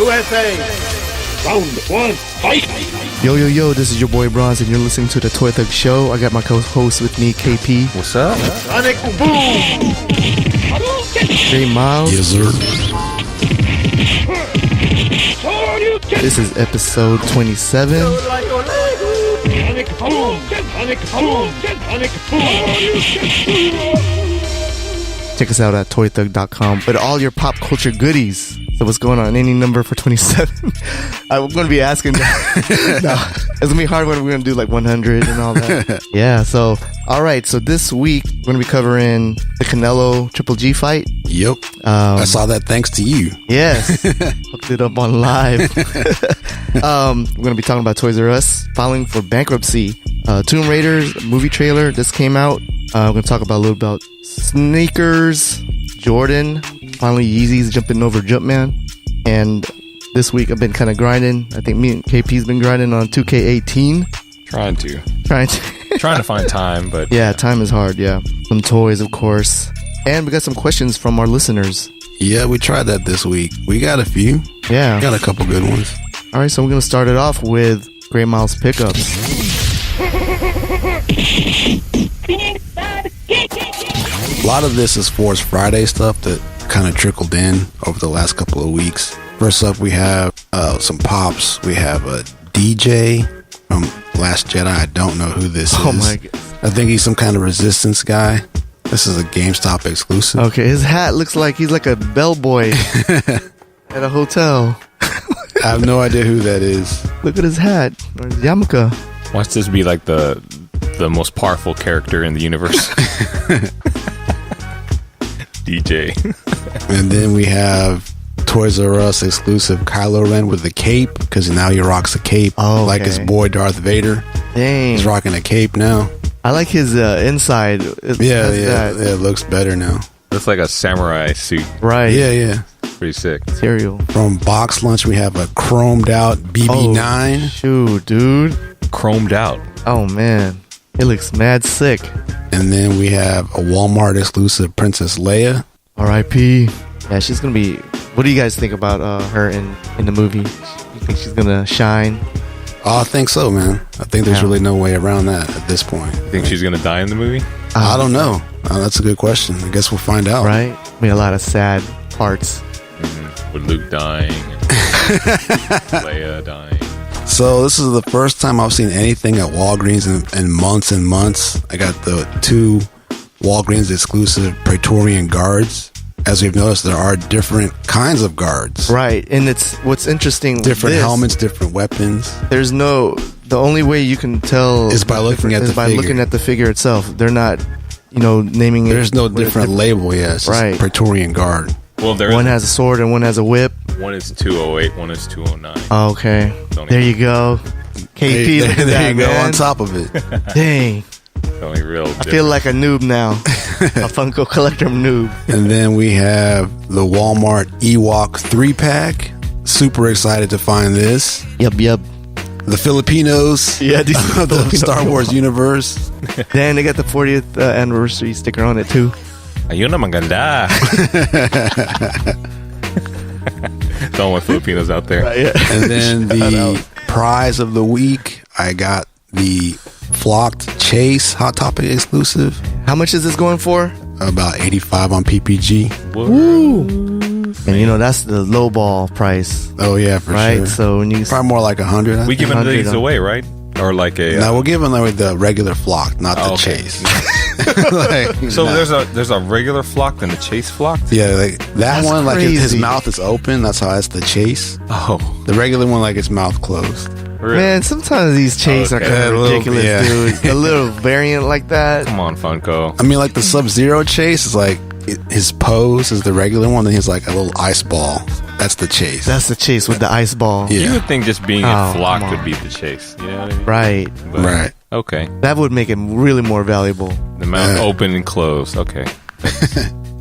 USA. Round one, fight! Yo, this is your boy Bronze, and you're listening to the Toy Thug Show. I got my co-host with me, KP. What's up? Sonic Boom! Jay Miles. Yes, sir. This is episode 27. Sonic Boom! Sonic Boom! Sonic Boom! Check us out at toythug.com with all your pop culture goodies. So what's going on? Any number for 27? I'm going to be asking that. No, it's going to be hard when we're going to do like 100 and all that. Yeah, so, all right. So this week, we're going to be covering the Canelo Triple G fight. Yep. I saw that thanks to you. Yes. Hooked it up on live. We're going to be talking about Toys R Us filing for bankruptcy. Tomb Raiders movie trailer just came out. We're going to talk about a little about sneakers, Jordan, finally Yeezys jumping over Jumpman. And this week I've been kind of grinding. I think me and KP's been grinding on 2K18. Trying to find time, but yeah, time is hard. Yeah, some toys, of course, and we got some questions from our listeners. Yeah, we tried that this week. We got a few. Yeah, got a couple good ones. All right, so we're gonna start it off with Gray Miles pickups. A lot of this is Force Friday stuff that kind of trickled in over the last couple of weeks. First up, we have some pops. We have a DJ from Last Jedi. I don't know who this is. Oh my god! I think he's some kind of resistance guy. This is a GameStop exclusive. Okay, his hat looks like he's like a bellboy at a hotel. I have no idea who that is. Look at his hat. Or his yarmulke. Watch this be like the most powerful character in the universe. DJ. And then we have Toys R Us exclusive Kylo Ren with the cape, because now he rocks a cape like his boy Darth Vader. Dang. He's rocking a cape now. I like his inside. It looks better now. Looks like a samurai suit. Right. Yeah. Pretty sick. Cereal. From Box Lunch, we have a chromed out BB9. Oh, shoot, dude. Chromed out. Oh, man. It looks mad sick. And then we have a Walmart exclusive Princess Leia. R.I.P. Yeah, she's going to be... What do you guys think about her in the movie? You think she's going to shine? Oh, I think so, man. I think there's really no way around that at this point. You think she's going to die in the movie? I don't know. That's a good question. I guess we'll find out. Right? I mean, a lot of sad parts. With Luke dying and Leia dying. So this is the first time I've seen anything at Walgreens in months and months. I got the 2 Walgreens exclusive Praetorian guards. As we've noticed, there are different kinds of guards. Right. And it's what's interesting. Different helmets, different weapons. The only way you can tell is by looking at the figure itself. They're not, naming it. There's no different label. Yeah, it's just Praetorian guard. Well, one has a sword and one has a whip. One is 208, one is 209. Oh, okay. There you go. KP, there you go on top of it. Dang. Only real. I feel like a noob now. A Funko collector noob. And then we have the Walmart Ewok 3-pack. Super excited to find this. Yep. The Filipinos of the Star Wars universe. Then they got the 40th anniversary sticker on it too. Ayun na maganda. Don't want Filipinos out there. Right, yeah. And then the prize of the week, I got the Flocked Chase Hot Topic exclusive. How much is this going for? About $85 on PPG. Woo! And that's the low ball price. Oh yeah, for sure. So when you probably more like $100. We giving these away, right? Or like a no, we're giving away the regular Flock, not the Chase. There's a regular Flock and a Chase Flock. Yeah, like that that's one, like crazy. his mouth is open. That's how it's the Chase. Oh, the regular one, like his mouth closed. Really? Man, sometimes these Chase are kind of ridiculous, dude. A little variant like that. Come on, Funko. I mean, like the Sub-Zero Chase is like his pose is the regular one, then he's like a little ice ball. That's the Chase. That's the Chase with the ice ball. Yeah. You would think just being a Flock would be the Chase. You know what I mean? Right. But, right. Okay. That would make it really more valuable. The mouth open and closed. Okay.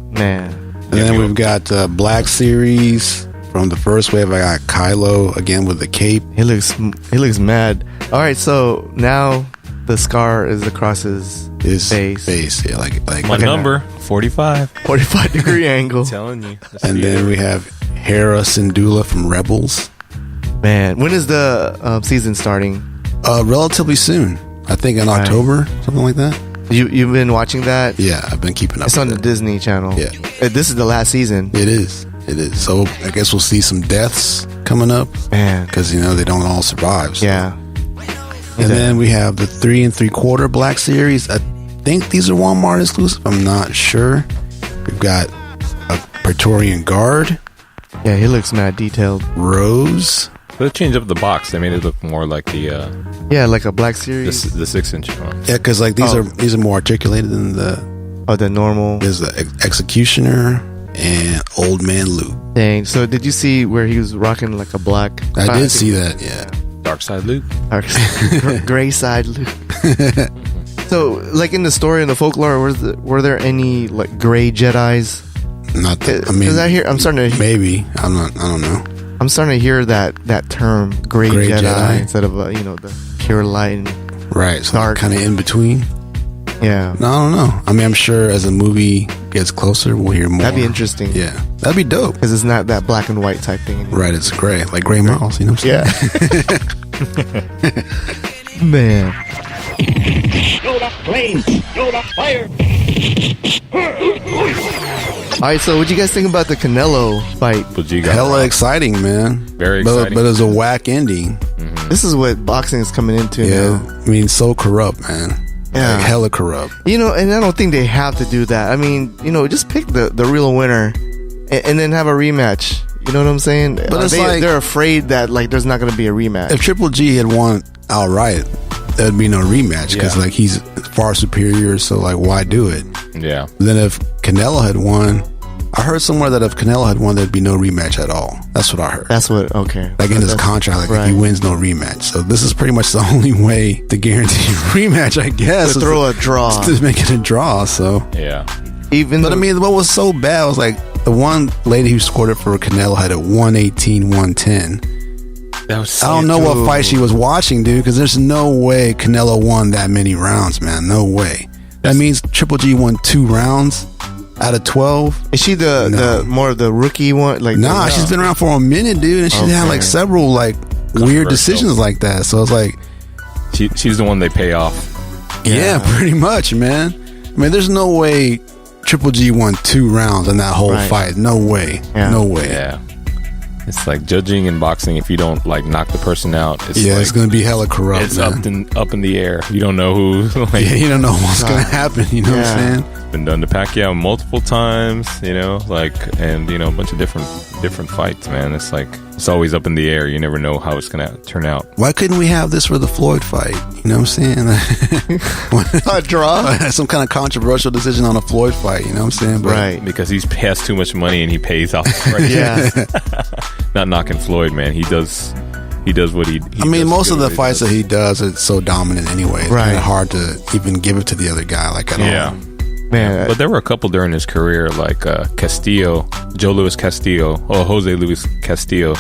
Man. And then we've got Black Series. From the first wave, I got Kylo again with the cape. He looks mad. All right, so now the scar is across his face. Yeah, like my number 45 degree angle. I'm telling you. And then we have Hera Syndulla from Rebels. Man, when is the season starting? Relatively soon. I think in October, something like that. You've been watching that? Yeah, I've been keeping up. It's on with the Disney Channel. Yeah. This is the last season. It is. So I guess we'll see some deaths coming up. Man. Because, they don't all survive. So. Yeah. And then we have the 3 3/4 Black Series. I think these are Walmart exclusive. I'm not sure. We've got a Praetorian Guard. Yeah, he looks mad detailed. Rose. They changed up the box. They made it look more like the like a Black Series. the 6-inch one. Yeah, because these are more articulated than the normal. There's the Executioner and Old Man Luke. Dang. So did you see where he was rocking like a black? I did see that. Yeah. Dark Side Luke. Gray side Luke. So, like in the story and the folklore, were there any like gray Jedis? Not that. I mean, because I'm starting to maybe. I don't know. I'm starting to hear that term gray Jedi instead of the pure light and right. So dark, kind of in between. Yeah. No, I don't know. I mean, I'm sure as the movie gets closer, we'll hear more. That'd be interesting. Yeah, that'd be dope. Because it's not that black and white type thing anymore. Right, it's gray, like Gray Mouse. You know what I'm saying? Yeah. Man. Load up flames. Load up fire. All right, so what do you guys think about the Canelo fight? Hella exciting, man. Very exciting. But it's a whack ending. Mm-hmm. This is what boxing is coming into now. I mean, so corrupt, man. Yeah. Like, hella corrupt. And I don't think they have to do that. I mean, just pick the real winner and then have a rematch. You know what I'm saying? But it's they're afraid that there's not going to be a rematch. If Triple G had won outright, there'd be no rematch because he's far superior. So why do it? Yeah. Then if Canelo had won, I heard somewhere that if Canelo had won, there'd be no rematch at all. That's what I heard. Okay. Like in his contract, if he wins, no rematch. So this is pretty much the only way to guarantee a rematch, I guess. To throw a draw. To make it a draw, so. Yeah. But I mean, what was so bad was the one lady who scored it for Canelo had a 118-110. That was I don't know what fight she was watching, dude, because there's no way Canelo won that many rounds, man. No way. That means Triple G won 2 rounds out of 12. Is she the more of the rookie one? Nah, she's been around for a minute, dude, and she's had several weird decisions like that. So it's she's the one they pay off. Yeah, pretty much, man. I mean, there's no way Triple G won 2 rounds in that whole fight. No way. Yeah. No way. Yeah. It's like judging in boxing. If you don't knock the person out, it's gonna be hella corrupt. It's man. up in the air. You don't know who. You don't know what's gonna happen. You know what I'm saying? Been done to Pacquiao multiple times. And a bunch of different fights. Man, it's it's always up in the air. You never know how it's gonna turn out. Why couldn't we have this for the Floyd fight? You know what I'm saying? A draw? Some kind of controversial decision on a Floyd fight. You know what I'm saying? Right. Because he has too much money and he pays off. Yeah. Not knocking Floyd, man. He does what he I mean, most of the fights that he does are so dominant anyway. It's kind of hard to even give it to the other guy at all. Man. But there were a couple during his career, like Castillo, Joe Louis Castillo, or Jose Luis Castillo.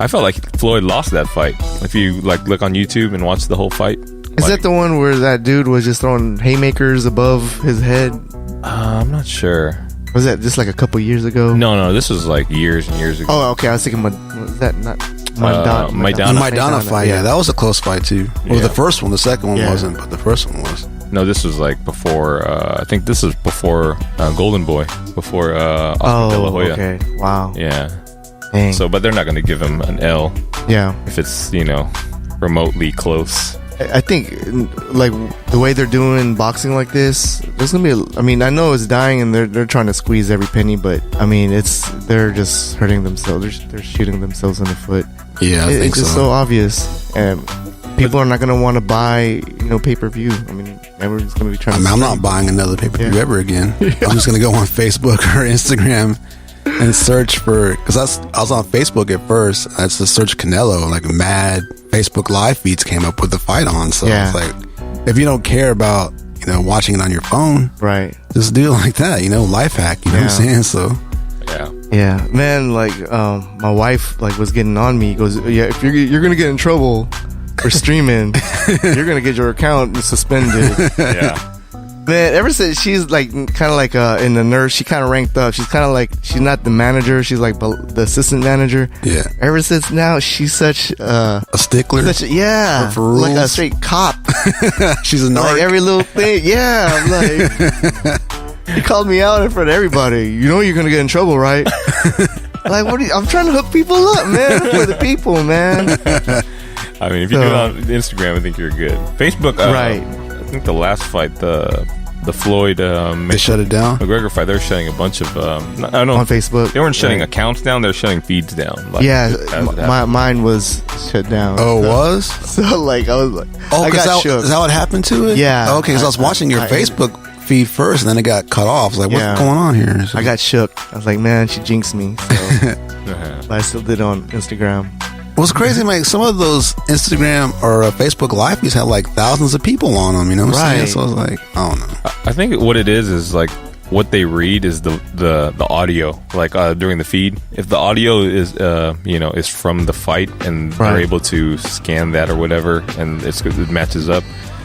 I felt like Floyd lost that fight. If you look on YouTube and watch the whole fight. Is that the one where that dude was just throwing haymakers above his head? I'm not sure. Was that just a couple years ago? No, this was years and years ago. Oh, okay. I was thinking, was that not Maidana fight? Yeah, that was a close fight too. Well, the first one, the second one wasn't, but the first one was. No, this was before. I think this is before Golden Boy, before Oscar De La Hoya. Okay. Wow. Yeah. Dang. So, but they're not going to give him an L. Yeah. If it's remotely close. I think the way they're doing boxing like this, there's gonna be. I mean, I know it's dying and they're trying to squeeze every penny, but I mean, they're just hurting themselves. They're shooting themselves in the foot. Yeah, it's just so obvious, and people are not gonna want to buy pay-per-view. I mean, everyone's gonna be trying. I'm not buying another pay-per-view ever again. I'm just gonna go on Facebook or Instagram and search for, because I was on Facebook at first. I just search Canelo, mad Facebook live feeds came up with the fight on. So it's if you don't care about watching it on your phone, right? Just do it like that. Life hack. You know what I'm saying? So yeah, man. My wife was getting on me. He goes, yeah, if you're gonna get in trouble for streaming, you're gonna get your account suspended. Yeah. Man, ever since she's like kind of like in the nurse, she kind of ranked up. She's kind of like, she's not the manager, she's like the assistant manager. Yeah. Ever since now, she's such a stickler. Yeah, for rules. like a straight cop. She's a narc. Like every little thing. Yeah, I'm like, he called me out in front of everybody. You know you're gonna get in trouble, right? Like, what? I'm trying to hook people up, man. For the people, man. I mean, if you do it on Instagram, I think you're good. Facebook, right? I think the last fight, the Floyd they shut it down. McGregor fight, they're shutting a bunch of I don't know, on Facebook. They weren't shutting accounts down; they're shutting feeds down. Like, yeah, mine was shut down. Oh, it was? So like I was like, oh, I got shook. Is that what happened to it? Yeah. Okay, because I was watching your Facebook feed first, and then it got cut off. I was like, what's going on here? So, I got shook. I was like, man, she jinxed me. So. But I still did it on Instagram. What's crazy, like some of those Instagram or Facebook live feeds have like thousands of people on them. You know what I'm saying? So I was like, I don't know. I think what it is like what they read is the audio, like during the feed. If the audio is is from the fight and they're able to scan that or whatever, and it matches up.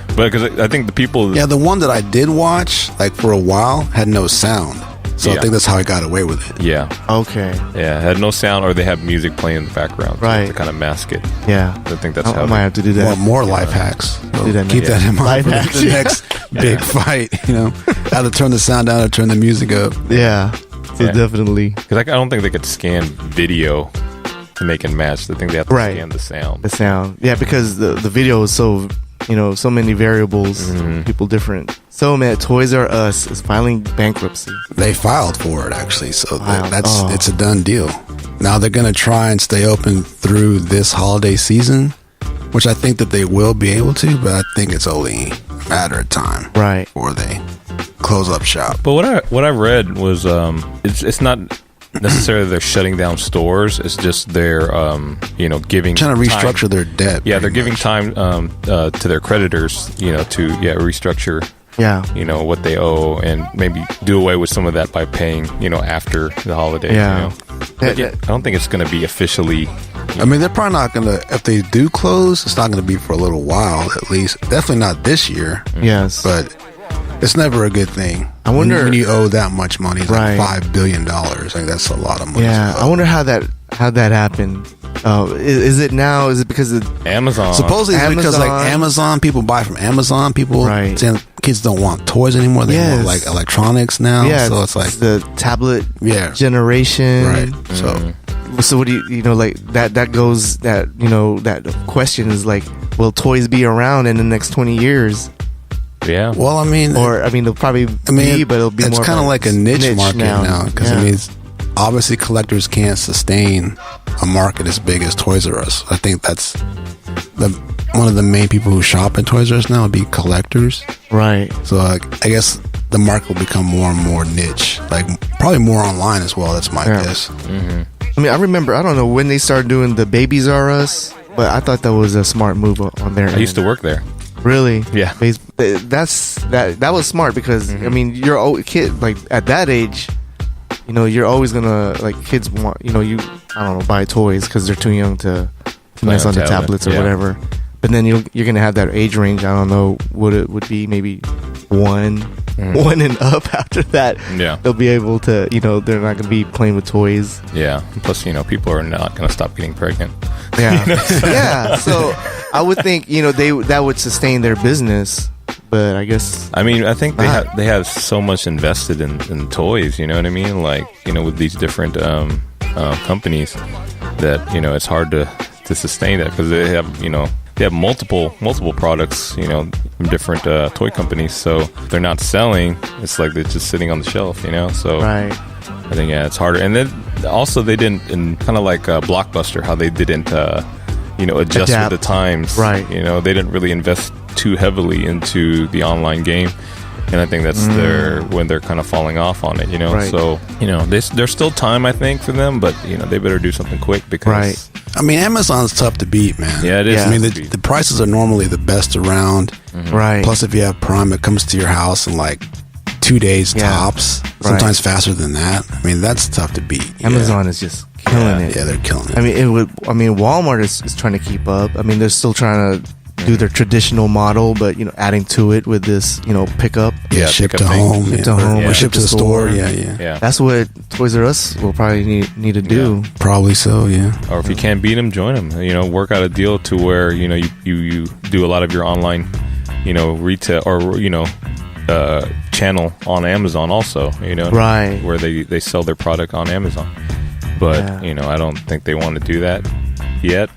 But because I think the people, the one that I did watch like for a while had no sound. So I think that's how I got away with it. Yeah. Okay. Yeah, it had no sound, or they have music playing in the background, to kind of mask it. Yeah. I think that's how. I might have to do that. More life hacks. Do that keep that in mind for hacks. the next big fight. You know, either turn the sound down or turn the music up. Yeah. Definitely. Because I don't think they could scan video to make it match. I think they have to scan the sound. The sound. Yeah, because the video is so. So many variables, people different. So, man, Toys R Us is filing bankruptcy. They filed for it, actually. So it's a done deal. Now they're going to try and stay open through this holiday season, which I think that they will be able to, but I think it's only a matter of time. Right. Before they close up shop. But what I read was it's not necessarily they're shutting down stores. It's just they're giving trying to restructure time. Their debt. Yeah, they're giving time to their creditors, to restructure what they owe, and maybe do away with some of that by paying after the holidays. I don't think it's going to be officially. I mean, they're probably not going to. If they do close, it's not going to be for a little while, at least. Definitely not this year. Yes, but it's never a good thing. I wonder when you owe that much money, it's like $5 billion. Like that's a lot of money. Yeah, I wonder how that happened. Is it now? Is it because of Amazon? Supposedly it's because like Amazon, people buy from Amazon. People saying kids don't want toys anymore. They want like electronics now. Yeah, so it's like the tablet generation. Right. So what do you like that goes that question is like, will toys be around in the next 20 years? Yeah. Well, I mean, they'll probably be, but it'll be it's more kind of like a niche market now because I mean, obviously collectors can't sustain a market as big as Toys R Us. I think that's one of the main people who shop at Toys R Us now would be collectors. Right. So I guess the market will become more and more niche, like probably more online as well. That's my guess. Mm-hmm. I mean, I remember, I don't know when they started doing the Babies R Us, but I thought that was a smart move on their end. I used to work there. Really? Yeah. That was smart because I mean, you're a kid like at that age, you're always gonna like kids want buy toys because they're too young to mess on the tablets or whatever. But then you're gonna have that age range. I don't know what it would be. Maybe one and up. After that, they'll be able to. They're not gonna be playing with toys. Yeah. Plus, people are not gonna stop getting pregnant. Yeah. Yeah. So I would think that would sustain their business. But I guess I think they have so much invested in toys. You know what I mean? Like with these different companies that it's hard to sustain that because they have multiple products from different toy companies. So if they're not selling, it's like they're just sitting on the shelf. So I think it's harder. And then also they didn't, kind of like Blockbuster, how they didn't adjust with the times. Right. They didn't really invest too heavily into the online game, and I think that's when they're kind of falling off on it. So there's still time, I think, for them, but they better do something quick because I mean, Amazon's tough to beat, man. Yeah, it is. I mean, the prices are normally the best around. Right. Plus, if you have Prime, it comes to your house in like 2 days tops. Sometimes faster than that. I mean, that's tough to beat. Amazon is just killing it. Yeah, they're killing it. I mean, Walmart is trying to keep up. I mean, they're still trying to do their traditional model, but adding to it with this pickup. Yeah, ship pickup to thing. home. Ship to home, or ship to the store. Yeah. That's what Toys R Us will probably need to do. Probably so, yeah. Or if you can't beat them, join them. Work out a deal to where you do a lot of your online, retail or channel on Amazon also. Right. Where they sell their product on Amazon. But I don't think they want to do that yet.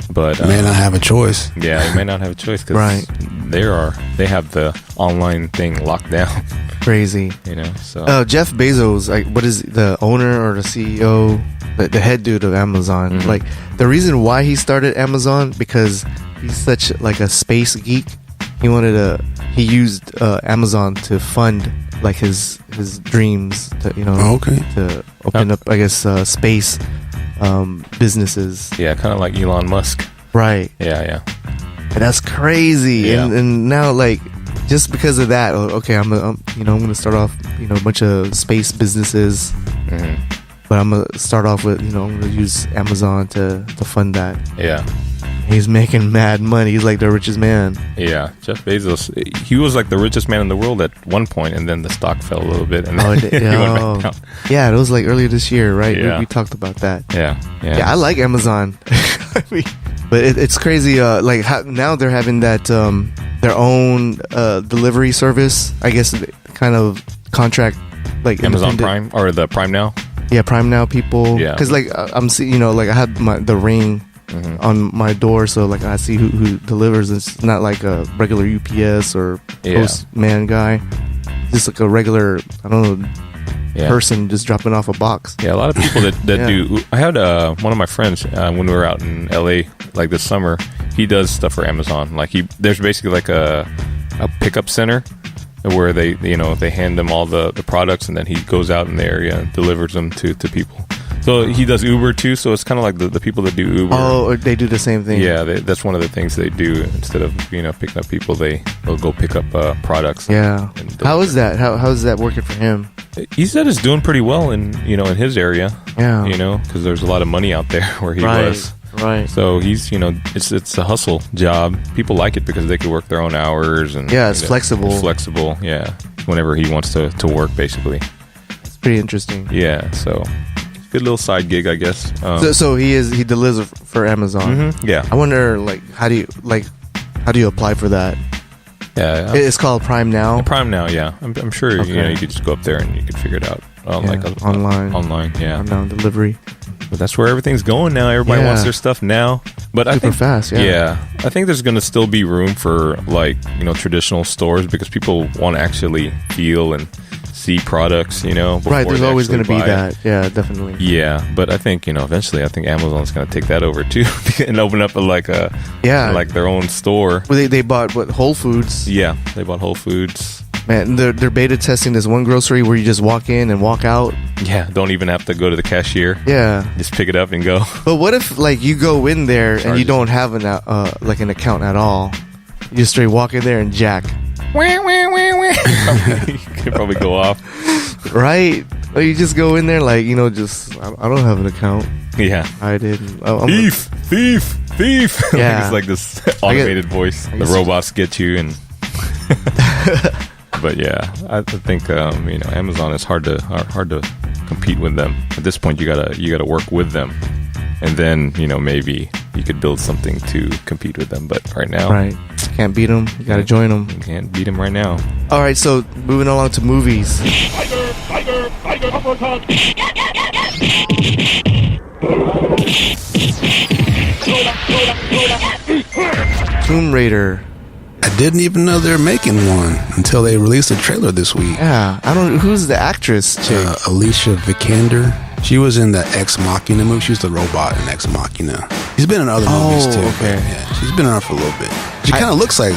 But may not have a choice. Yeah, they may not have a choice because Right. they have the online thing locked down. Crazy. So Jeff Bezos, like, what is the owner or the CEO, the head dude of Amazon? Mm-hmm. Like, the reason why he started Amazon, because he's such like a space geek. He used Amazon to fund like his dreams to to open up, I guess, space businesses. yeah, kind of like Elon Musk. Right. Yeah. And that's crazy. Yeah. And now, like, just because of that, okay, I'm gonna start off a bunch of space businesses, but I'm gonna start off with I'm gonna use Amazon to fund that. Yeah. He's making mad money. He's like the richest man. Yeah, Jeff Bezos. He was like the richest man in the world at one point, and then the stock fell a little bit, and then he went back down. Yeah, it was like earlier this year, right? Yeah. We talked about that. Yeah. Yeah, I like Amazon. But it's crazy. Like how now they're having that their own delivery service. I guess kind of contract like Amazon Prime or the Prime Now. Yeah, Prime Now people. Yeah. Because like I'm seeing, like I had the Ring on my door, so like I see who delivers. It's not like a regular UPS or postman guy. Just like a regular, I don't know, person just dropping off a box. Yeah, a lot of people that do. I had one of my friends when we were out in LA like this summer. He does stuff for Amazon. Like there's basically like a pickup center where they hand them all the products, and then he goes out in the area and delivers them to people. So he does Uber too. So it's kind of like the people that do Uber. Oh, they do the same thing. Yeah, that's one of the things they do. Instead of picking up people, they'll go pick up products. Yeah. How is that? How is that working for him? He said it's doing pretty well in his area. Yeah. Because there's a lot of money out there where he was. Right. So he's it's a hustle job. People like it because they can work their own hours and it's flexible. It's flexible. Yeah. Whenever he wants to work, basically. It's pretty interesting. Yeah. So. Good little side gig, I guess. So he delivers for Amazon. Yeah. I wonder, like, how do you apply for that? Yeah. It's called Prime Now. Prime Now, yeah. I'm sure you could just go up there and you could figure it out. Online. Online, yeah. Prime Now delivery. But that's where everything's going now. Everybody wants their stuff now. But I think fast. Yeah. I think there's going to still be room for traditional stores because people want to actually feel and see products, right, there's always going to be that. Yeah, definitely. Yeah, but I think eventually I think Amazon's going to take that over too and open up like their own store. Well, they bought Whole Foods. Yeah, they bought Whole Foods. Man, they're beta testing this one grocery where you just walk in and walk out. Yeah, don't even have to go to the cashier. Yeah, just pick it up and go. But what if you go in there and you don't have an account at all? You just straight walk in there and jack. You could probably go off. Right? Or you just go in there I don't have an account. Yeah. I didn't. Thief. Yeah. It's like this automated voice. The robots get you and... But yeah, I think Amazon is hard to compete with them. At this point, you gotta work with them, and then maybe you could build something to compete with them. But right now, can't beat them. You gotta join them. You can't beat them right now. All right, so moving along to movies. Tiger, uppercut. Tomb Raider. I didn't even know they were making one until they released a trailer this week. Yeah, I don't know. Who's the actress chick? Alicia Vikander. She was in the Ex Machina movie. She was the robot in Ex Machina. She's been in other movies too. Okay. Yeah, she's been around for a little bit. She kind of looks like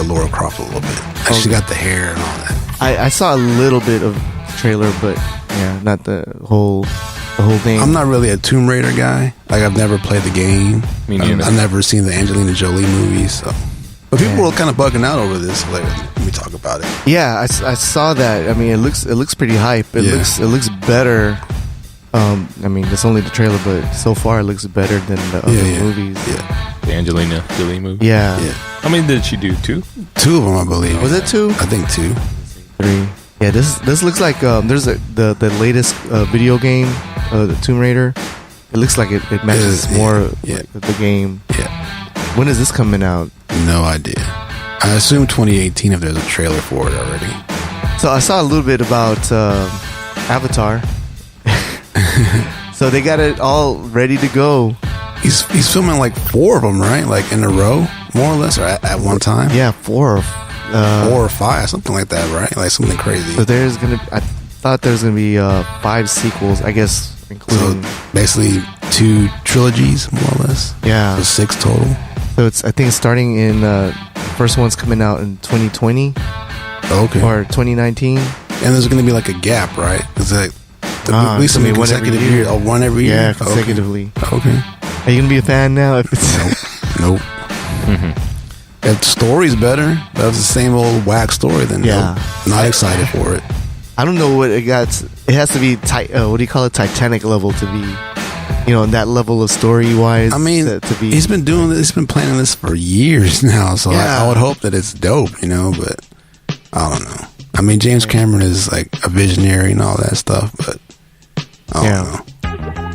Laura Croft a little bit. She got the hair and all that. I saw a little bit of the trailer, but yeah, not the whole thing. I'm not really a Tomb Raider guy. I've never played the game. Me neither. I've never seen the Angelina Jolie movies. So. But people were kind of bugging out over this. Let me talk about it. Yeah, I saw that. I mean, it looks pretty hype. It looks better. That's only the trailer, but so far it looks better than the other movies. Yeah. The Angelina Jolie movie. Yeah. How many did she do? 2? 2 of them, I believe. Was it 2? I think 2. 3. Yeah, this looks like there's the latest video game, the Tomb Raider. It looks like it matches more like the game. Yeah. When is this coming out? No idea. I assume 2018 if there's a trailer for it already. So I saw a little bit about Avatar. So they got it all ready to go. He's filming like 4 of them, right? Like in a row, more or less, or at one time. Yeah, 4 or 5, something like that, right? Like something crazy. So I thought there's gonna be 5 sequels, I guess, including. So basically 2 trilogies, more or less. Yeah. So 6 total. So I think it's starting in the first one's coming out in 2020. Okay. Or 2019. And there's going to be like a gap, right? Is that at least one consecutive every year. year? Oh, one every year? Yeah, consecutively. Okay. Are you gonna be a fan now? If it's Nope. If the story's better, that's the same old whack story, then Yeah. nope, not excited for it. I don't know what it got. It has to be what do you call it? Titanic level to be, that level of story wise. I mean, to be. he's been doing this, he's been planning this for years now, so Yeah. I would hope that it's dope, but I don't know. I mean, James Cameron is like a visionary and all that stuff, but I don't know.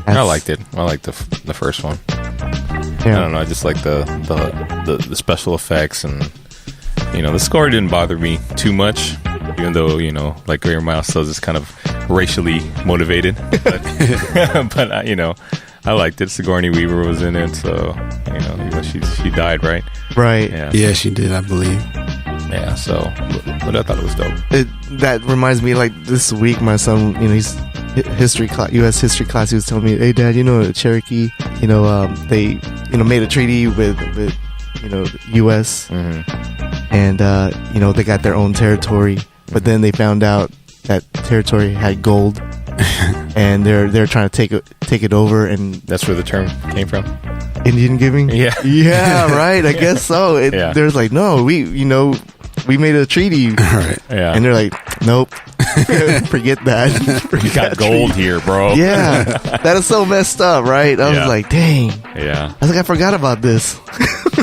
I liked it. I liked the first one. Yeah. I don't know. I just like the special effects, and the score didn't bother me too much, even though like Graham Miles says, it's kind of racially motivated. But, but I liked it. Sigourney Weaver was in it, so even she died, right? Right. Yeah, she did, I believe. Yeah. So, but I thought it was dope. That reminds me, like this week, my son, he's history class, U.S. history class. He was telling me, "Hey, Dad, the Cherokee, they, made a treaty with the U.S. And they got their own territory, but then they found out that territory had gold, and they're trying to take it over, and That's where the term came from. Indian giving. Yeah, right. I guess so. There's like, no, we made a treaty, Right. Yeah. and they're like, nope, forget that. We got gold here, bro. Yeah, that is so messed up, right? I was like, dang. Yeah. I was like, I forgot about this.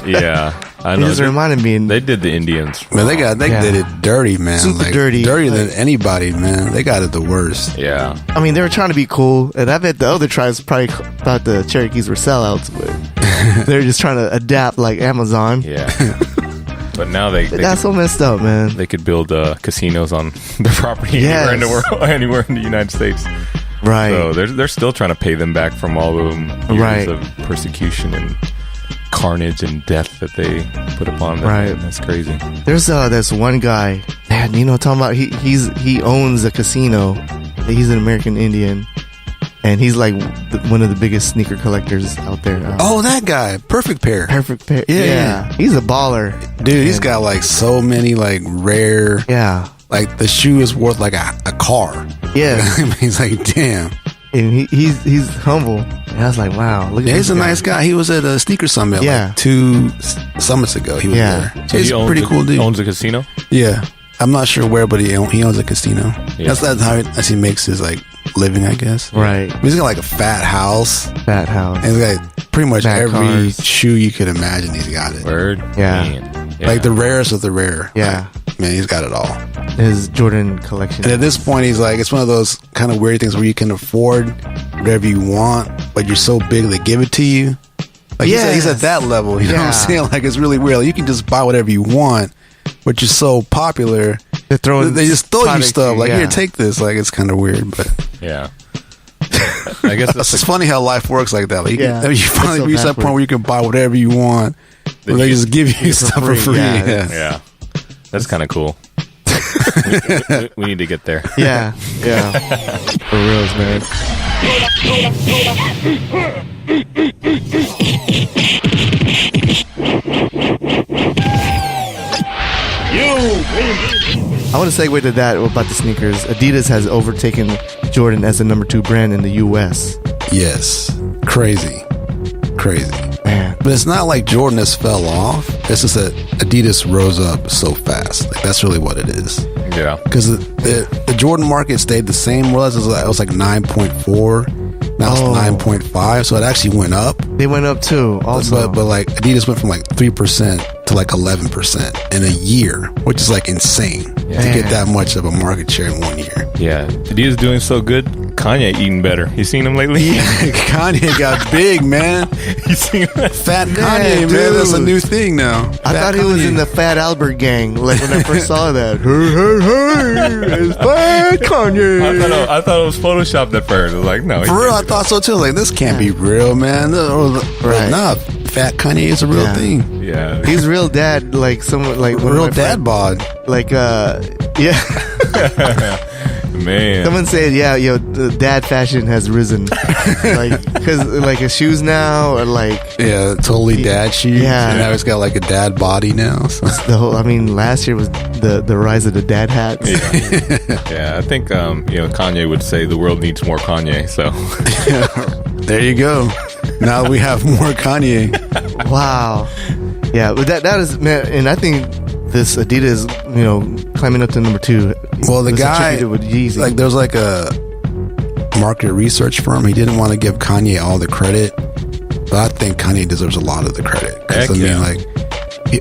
Yeah. I It know. just reminded me. They did the Indians. Man, they did it dirty, man. Super dirty. Dirtier than anybody, man. They got it the worst. Yeah. I mean, they were trying to be cool, and I bet the other tribes probably thought the Cherokees were sellouts, but they're just trying to adapt like Amazon. Yeah. But now they That's so messed up, man. they could build casinos on their property Yes. anywhere in the world, anywhere in the United States. Right. So they're still trying to pay them back from all the years Right. of persecution and carnage and death that they put upon them. Right. Man, that's crazy. There's this one guy, man, talking about he owns a casino. He's an American Indian, and he's like one of the biggest sneaker collectors out there. Oh, that guy. Perfect pair. Perfect pair. Yeah. He's a baller. Dude, he's got like so many like rare, Yeah. like the shoe is worth like a car. Yeah. I mean, he's like, damn. And he's humble. And I was like, wow, look at Yeah, this he's a guy. nice guy. He was at a sneaker summit Yeah. like 2 summits ago. He was Yeah. there. So He's he a owns pretty cool dude. Owns a casino. Yeah. I'm not sure where, but he owns a casino. Yeah. That's how he makes his like living, I guess. Right. He's got like a fat house. Fat house. And he's got pretty much Fat every cars. shoe you could imagine. He's got it. Word. Yeah. Man. Yeah. Like the rarest of the rare. Yeah. Like, man, he's got it all. His Jordan collection. And at this point, he's like, it's one of those kind of weird things where you can afford whatever you want, but you're so big they give it to you. Like he's at that level. You know what I'm saying? Like it's really weird. Like, you can just buy whatever you want, but you're so popular. They just throw you stuff. Like, here, take this. Like, it's kind of weird, but Yeah. I guess it's funny how life works like that. Like, you finally so reach that point where you can buy whatever you want. Where they just give you stuff for free. Yeah. Yeah. That's kind of cool. we need to get there. Yeah. For reals, man. I want to segue to that about the sneakers. Adidas has overtaken Jordan as the number 2 brand in the U.S. Yes. Crazy. Man. But it's not like Jordan has fell off. It's just that Adidas rose up so fast. Like, that's really what it is. Yeah. Because the Jordan market stayed the same. It was like 9.4 Now it's 9.5, so it actually went up. They went up too. Also, but like Adidas went from like 3% to like 11% in a year, which is like insane to get that much of a market share in 1 year. Yeah, Adidas doing so good. Kanye eating better. You seen him lately? Kanye got big, man. You seen him? Fat Kanye, man. That's a new thing now. I thought he was in the Fat Albert gang. Like when I first saw that. Hey, it's Fat Kanye. I thought it was photoshopped at first. I was like, no. For real, I thought so too. Like, this can't be real, man. Right. Nah, Fat Kanye is a real thing. Yeah. He's real dad, like someone like Real dad bod. Like yeah. Man. Someone said, the dad fashion has risen. Like, because like his shoes now are like totally dad shoes. Yeah. And now he's got like a dad body now. So. Last year was the rise of the dad hats. Yeah, I think Kanye would say the world needs more Kanye. So there you go. Now we have more Kanye. Wow. Yeah, but that is, man, and I think this Adidas, climbing up to number 2. Well, the guy, with Yeezy. like, there's like a market research firm. He didn't want to give Kanye all the credit, but I think Kanye deserves a lot of the credit. Heck,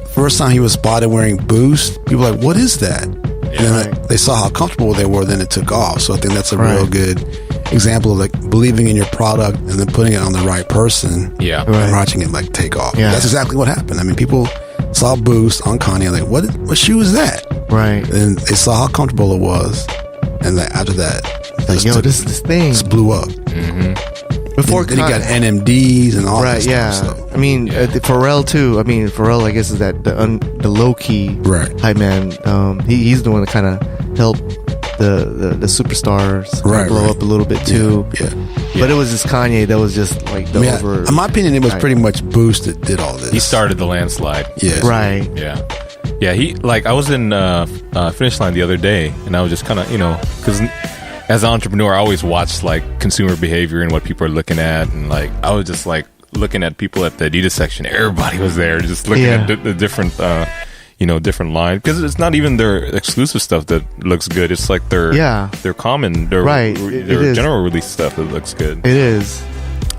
First time he was spotted wearing Boost, people were like, what is that? And then they saw how comfortable they were, then it took off. So I think that's a real good example of like believing in your product and then putting it on the right person. Yeah. And watching it like take off. Yeah. That's exactly what happened. I mean, people saw Boost on Kanye, like, what shoe is that? Right. And they saw how comfortable it was. And like, after that, like, this is this thing. Just blew up. Before then you got NMDs and all that stuff. Yeah. So. I mean, Pharrell too. I mean, Pharrell, I guess, is that the low key hype man. He's the one that kind of helped the superstars blow up a little bit too. Yeah. But it was just Kanye that was just like the over. In my opinion, it was pretty much Boost that did all this. He started the landslide. Yeah. Right. Yeah. Yeah, I was in Finish Line the other day, and I was just kind of, because as an entrepreneur, I always watch like consumer behavior and what people are looking at, and like I was just like looking at people at the Adidas section. Everybody was there, just looking at the different, different line, because it's not even their exclusive stuff that looks good. It's like their common, their general release stuff that looks good. It is.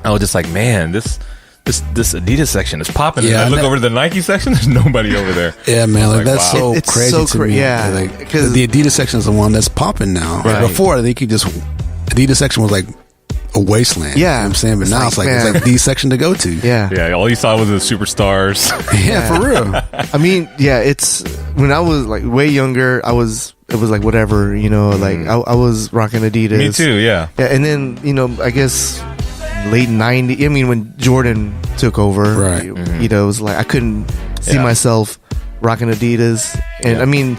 I was just like, man, this Adidas section is popping. Yeah, and I look over to the Nike section. There's nobody over there. Yeah, man, like that's wow. so crazy to me. Yeah, like, because the Adidas section is the one that's popping now. Right. Like before, I think Adidas section was like a wasteland. Yeah, you know what I'm saying, but now it's like the section to go to. Yeah, all you saw was the superstars. Yeah, for real. I mean, it's when I was like way younger. It was like whatever, like I was rocking Adidas. Me too. Yeah, and then I guess late 90s. I mean, when Jordan took over, right? It was like I couldn't see myself rocking Adidas, and I mean,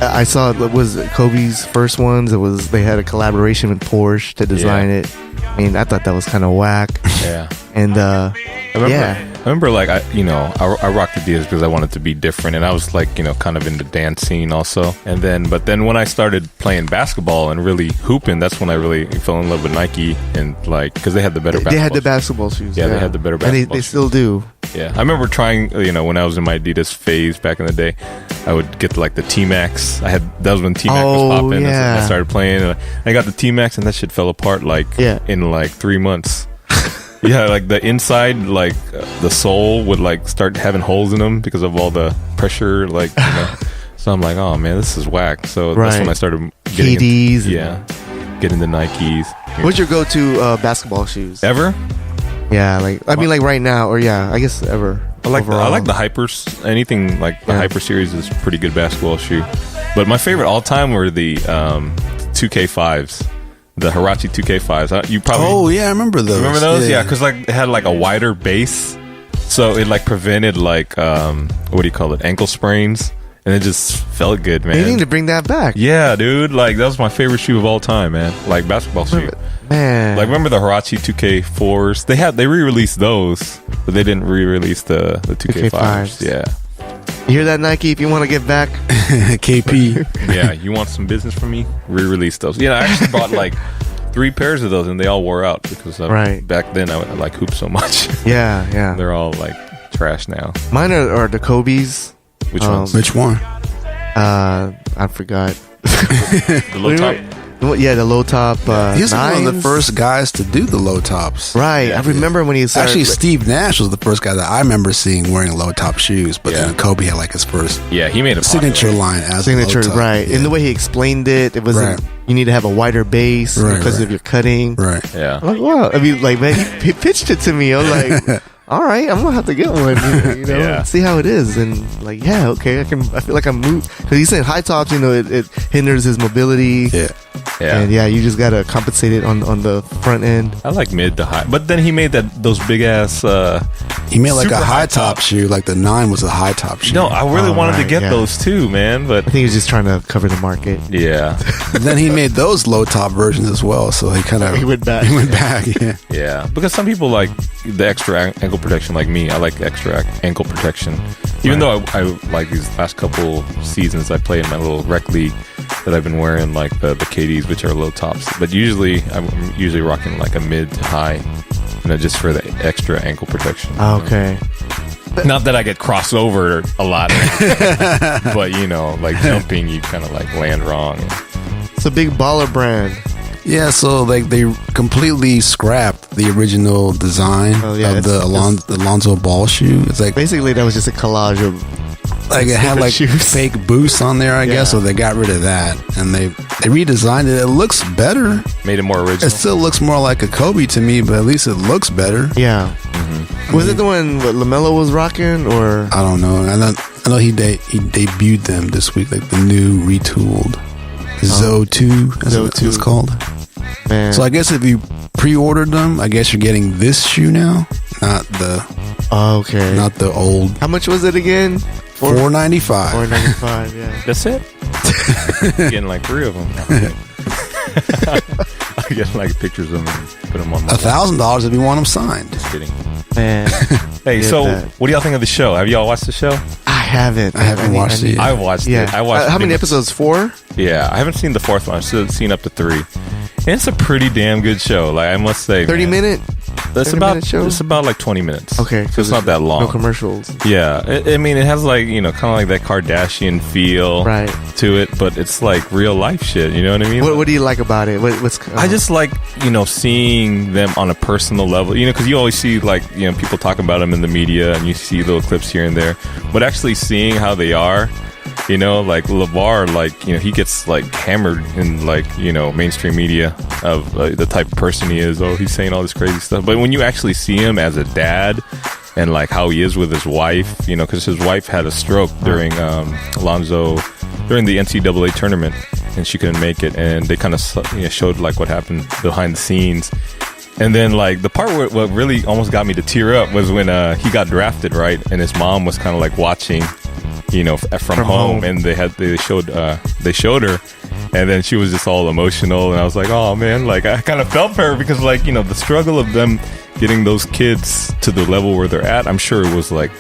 I saw it was Kobe's first ones. They had a collaboration with Porsche to design it. I mean, I thought that was kind of whack. Yeah, and I remember like I rocked Adidas because I wanted to be different, and I was like kind of in the dance scene also. But then when I started playing basketball and really hooping, that's when I really fell in love with Nike, and like because they had the better basketball. They had the basketball shoes. Yeah, they had the better basketball. And they still do. Yeah, I remember trying. When I was in my Adidas phase back in the day, I would get like the T-Max. That was when T-Max was popping. Yeah. I started playing, and I got the T-Max, and that shit fell apart in like 3 months. Yeah, like the inside, like the sole would like start having holes in them because of all the pressure, like. So I'm like, oh man, this is whack. So that's when I started getting KDs. Getting the Nikes. What's your go-to basketball shoes? Ever? Yeah, I mean, like right now, or I guess ever. I like the Hypers. Anything like the Hyper series is a pretty good basketball shoe. But my favorite all time were the 2K5s. The Huarache 2K5s. You probably... Oh, yeah, I remember those. Remember those? Yeah, because like it had like a wider base. So it like prevented like, what do you call it? Ankle sprains. And it just felt good, man. They need to bring that back. Yeah, dude. Like that was my favorite shoe of all time, man. Like basketball shoe. Man. Like remember the Huarache 2K4s? They re-released those, but they didn't re-release the 2K5s. Yeah. You hear that, Nike? If you want to get back, KP. Yeah, you want some business from me? Re-release those. Yeah, I actually bought like 3 pairs of those, and they all wore out because back then I like hoop so much. Yeah. They're all like trash now. Mine are the Kobe's. Which one? I forgot. The Yeah, the low top. He was one of the nines. first guys to do the low tops. Right. I remember when he started. Actually, Steve Nash was the first guy that I remember seeing wearing low top shoes. But then Kobe had like his first he made a signature line as signature, a low top. right? Yeah. And the way he explained it, it wasn't. Right. You need to have a wider base because of your cutting. Right. Yeah. I'm like, wow. I mean, like, man, he pitched it to me. I'm like, all right, I'm gonna have to get one. You know, Yeah. see how it is. And like, yeah, okay, I feel like I'm moved because he said high tops. You know, it hinders his mobility. Yeah. Yeah. And you just gotta compensate it on the front end. I like mid to high, but then he made those big ass. He made like super a high top shoe, like the 9 was a high top shoe. No, I really wanted to right, get yeah. those too, man. But I think he was just trying to cover the market. yeah, Then he made those low top versions as well, so he kind of He went back. He went back, yeah. yeah. Because some people like the extra ankle protection, like me. I like extra ankle protection, even though I like these last couple seasons I played in my little rec league that I've been wearing like the KDs, which are low tops. But usually I'm usually rocking like a mid to high, just for the extra ankle protection. Okay. Not that I get crossed over a lot, but like jumping, you kind of like land wrong. It's a big baller brand. Yeah, so like they completely scrapped the original design Oh, yeah, of the Alonzo Ball shoe. It's like Basically, that was just a collage of it had like shoes. fake boosts on there, I guess. Yeah. So they got rid of that and they redesigned it. It looks better. Made it more original. It still looks more like a Kobe to me, but at least it looks better. Yeah. Was it the one that LaMelo was rocking, or I don't know. I know he debuted them this week, like the new retooled Zoe 2, as Zoe it's 2. called. man? So I guess if you pre-ordered them, I guess you're getting this shoe now, not okay. not the old How much was it again? $4.95. $4.95. Yeah. That's it. Getting like 3 of them. I get like pictures of them and put them on my $1,000 if you want them signed. Just kidding. Man, Hey, Get so that. what do y'all think of the show? Have y'all watched the show? I haven't. I haven't watched it yet. I watched Yeah. it. I watched. How many pretty much- episodes? 4? Yeah, I haven't seen the 4th one. I've still seen up to 3. And it's a pretty damn good show. Like I must say, 30 man. minute? It's 30 about minute show? it's about like 20 minutes. Okay. so it's not that long. No commercials. Yeah, I mean, it has like kind of like that Kardashian feel Right. to it, but it's like real life shit. You know what I mean? What do you like about it? What's I just like seeing them on a personal level, because you always see like people talk about them in the media and you see little clips here and there, but actually seeing how they are, like LeVar, like he gets like hammered in like mainstream media of the type of person he is. Oh, he's saying all this crazy stuff, but when you actually see him as a dad and like how he is with his wife, because his wife had a stroke during Alonzo during the NCAA tournament and she couldn't make it, and they kind of showed like what happened behind the scenes. And then like the part where what really almost got me to tear up was when he got drafted, right, and his mom was kind of like watching from home, and they showed her, and then she was just all emotional, and I was like, oh man, like I kind of felt for her because like the struggle of them getting those kids to the level where they're at, I'm sure it was like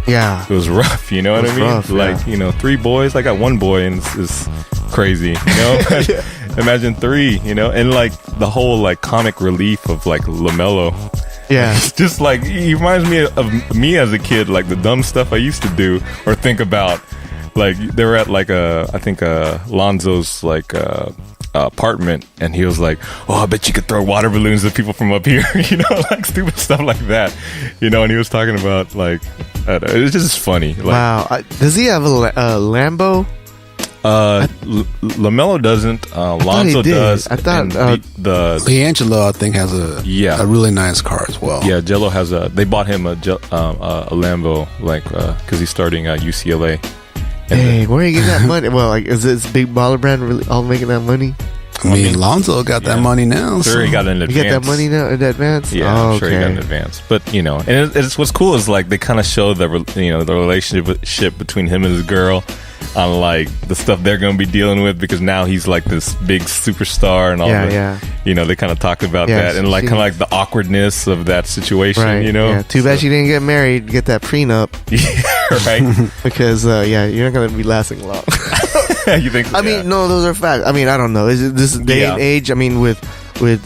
Yeah. it was rough, you know what I mean? rough, like 3 boys. I got 1 boy and it's crazy, Yeah. Imagine 3, and like the whole like comic relief of like LaMelo. Yeah. It's just like he reminds me of me as a kid, like the dumb stuff I used to do or think about. Like they were at like I think Lonzo's like apartment, and he was like, "Oh, I bet you could throw water balloons at people from up here," like stupid stuff like that, and he was talking about like it's just funny. Like, Wow. Does he have a Lambo? LaMelo doesn't. Lonzo he did. does. I thought, and the Leangelo, I think, has a really nice car as well. yeah, Jello has they bought him a Lambo, like because he's starting at UCLA. Dang, where you get that money? Well, like, is this big baller brand really all making that money? I mean, Lonzo got that money now. Sure, he got an advance. You get that money now in advance? Yeah, oh, I'm sure he got an advance. But and it's what's cool is like they kind of show the the relationship between him and his girl on like the stuff they're going to be dealing with, because now he's like this big superstar and all that. They kind of talk about that and like kind of like the awkwardness of that situation. Right. Yeah. Too bad she didn't get married. Get that prenup. Right. Because you're not going to be lasting long. You think? So? I mean, no, those are facts. I mean, I don't know. Is it this day and age? I mean, with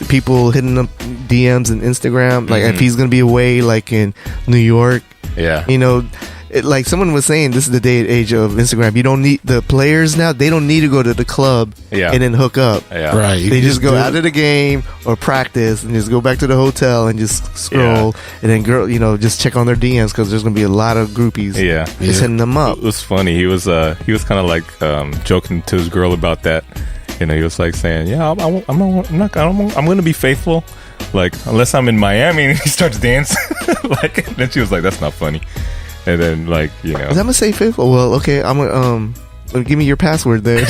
people hitting up DMs and Instagram, like if he's going to be away, like in New York, yeah, like someone was saying, this is the day and age of Instagram. You don't need the players now. They don't need to go to the club and then hook up. Yeah. Right. You They can just go do out it. of the game or practice and just go back to the hotel and just scroll and then just check on their DMs because there's gonna be a lot of groupies. Yeah. Just hitting them up. It was funny. He was kind of like joking to his girl about that. You know, he was like saying, "Yeah, I'm going to be faithful, like unless I'm in Miami." And he starts dancing, like. And then she was like, "That's not funny." And then, like, you know, I'm gonna say faithful. Well, okay, I'm gonna give me your password then.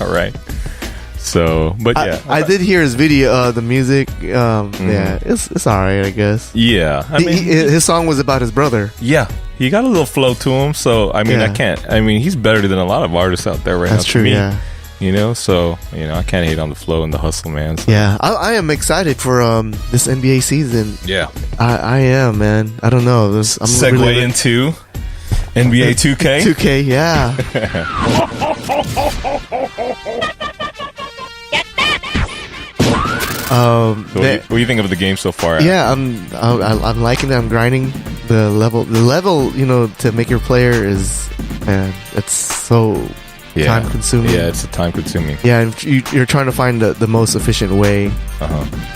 all right. So, but yeah, I did hear his video, the music. Yeah, it's all right, I guess. yeah. I mean, His song was about his brother. yeah, he got a little flow to him. So, I mean, Yeah. I mean, he's better than a lot of artists out there right now. That's to true. me, Yeah. You know, so I can't hate on the flow and the hustle, man. So, Yeah, I am excited for this NBA season. yeah. I am, man. I don't know. I'm Segue really into NBA 2K. 2K. Yeah. So what do you think of the game so far? Yeah, I'm liking it. I'm grinding the level. The level, to make your player is, man, it's so time consuming. Yeah, it's time consuming. Yeah, and you're trying to find the most efficient way.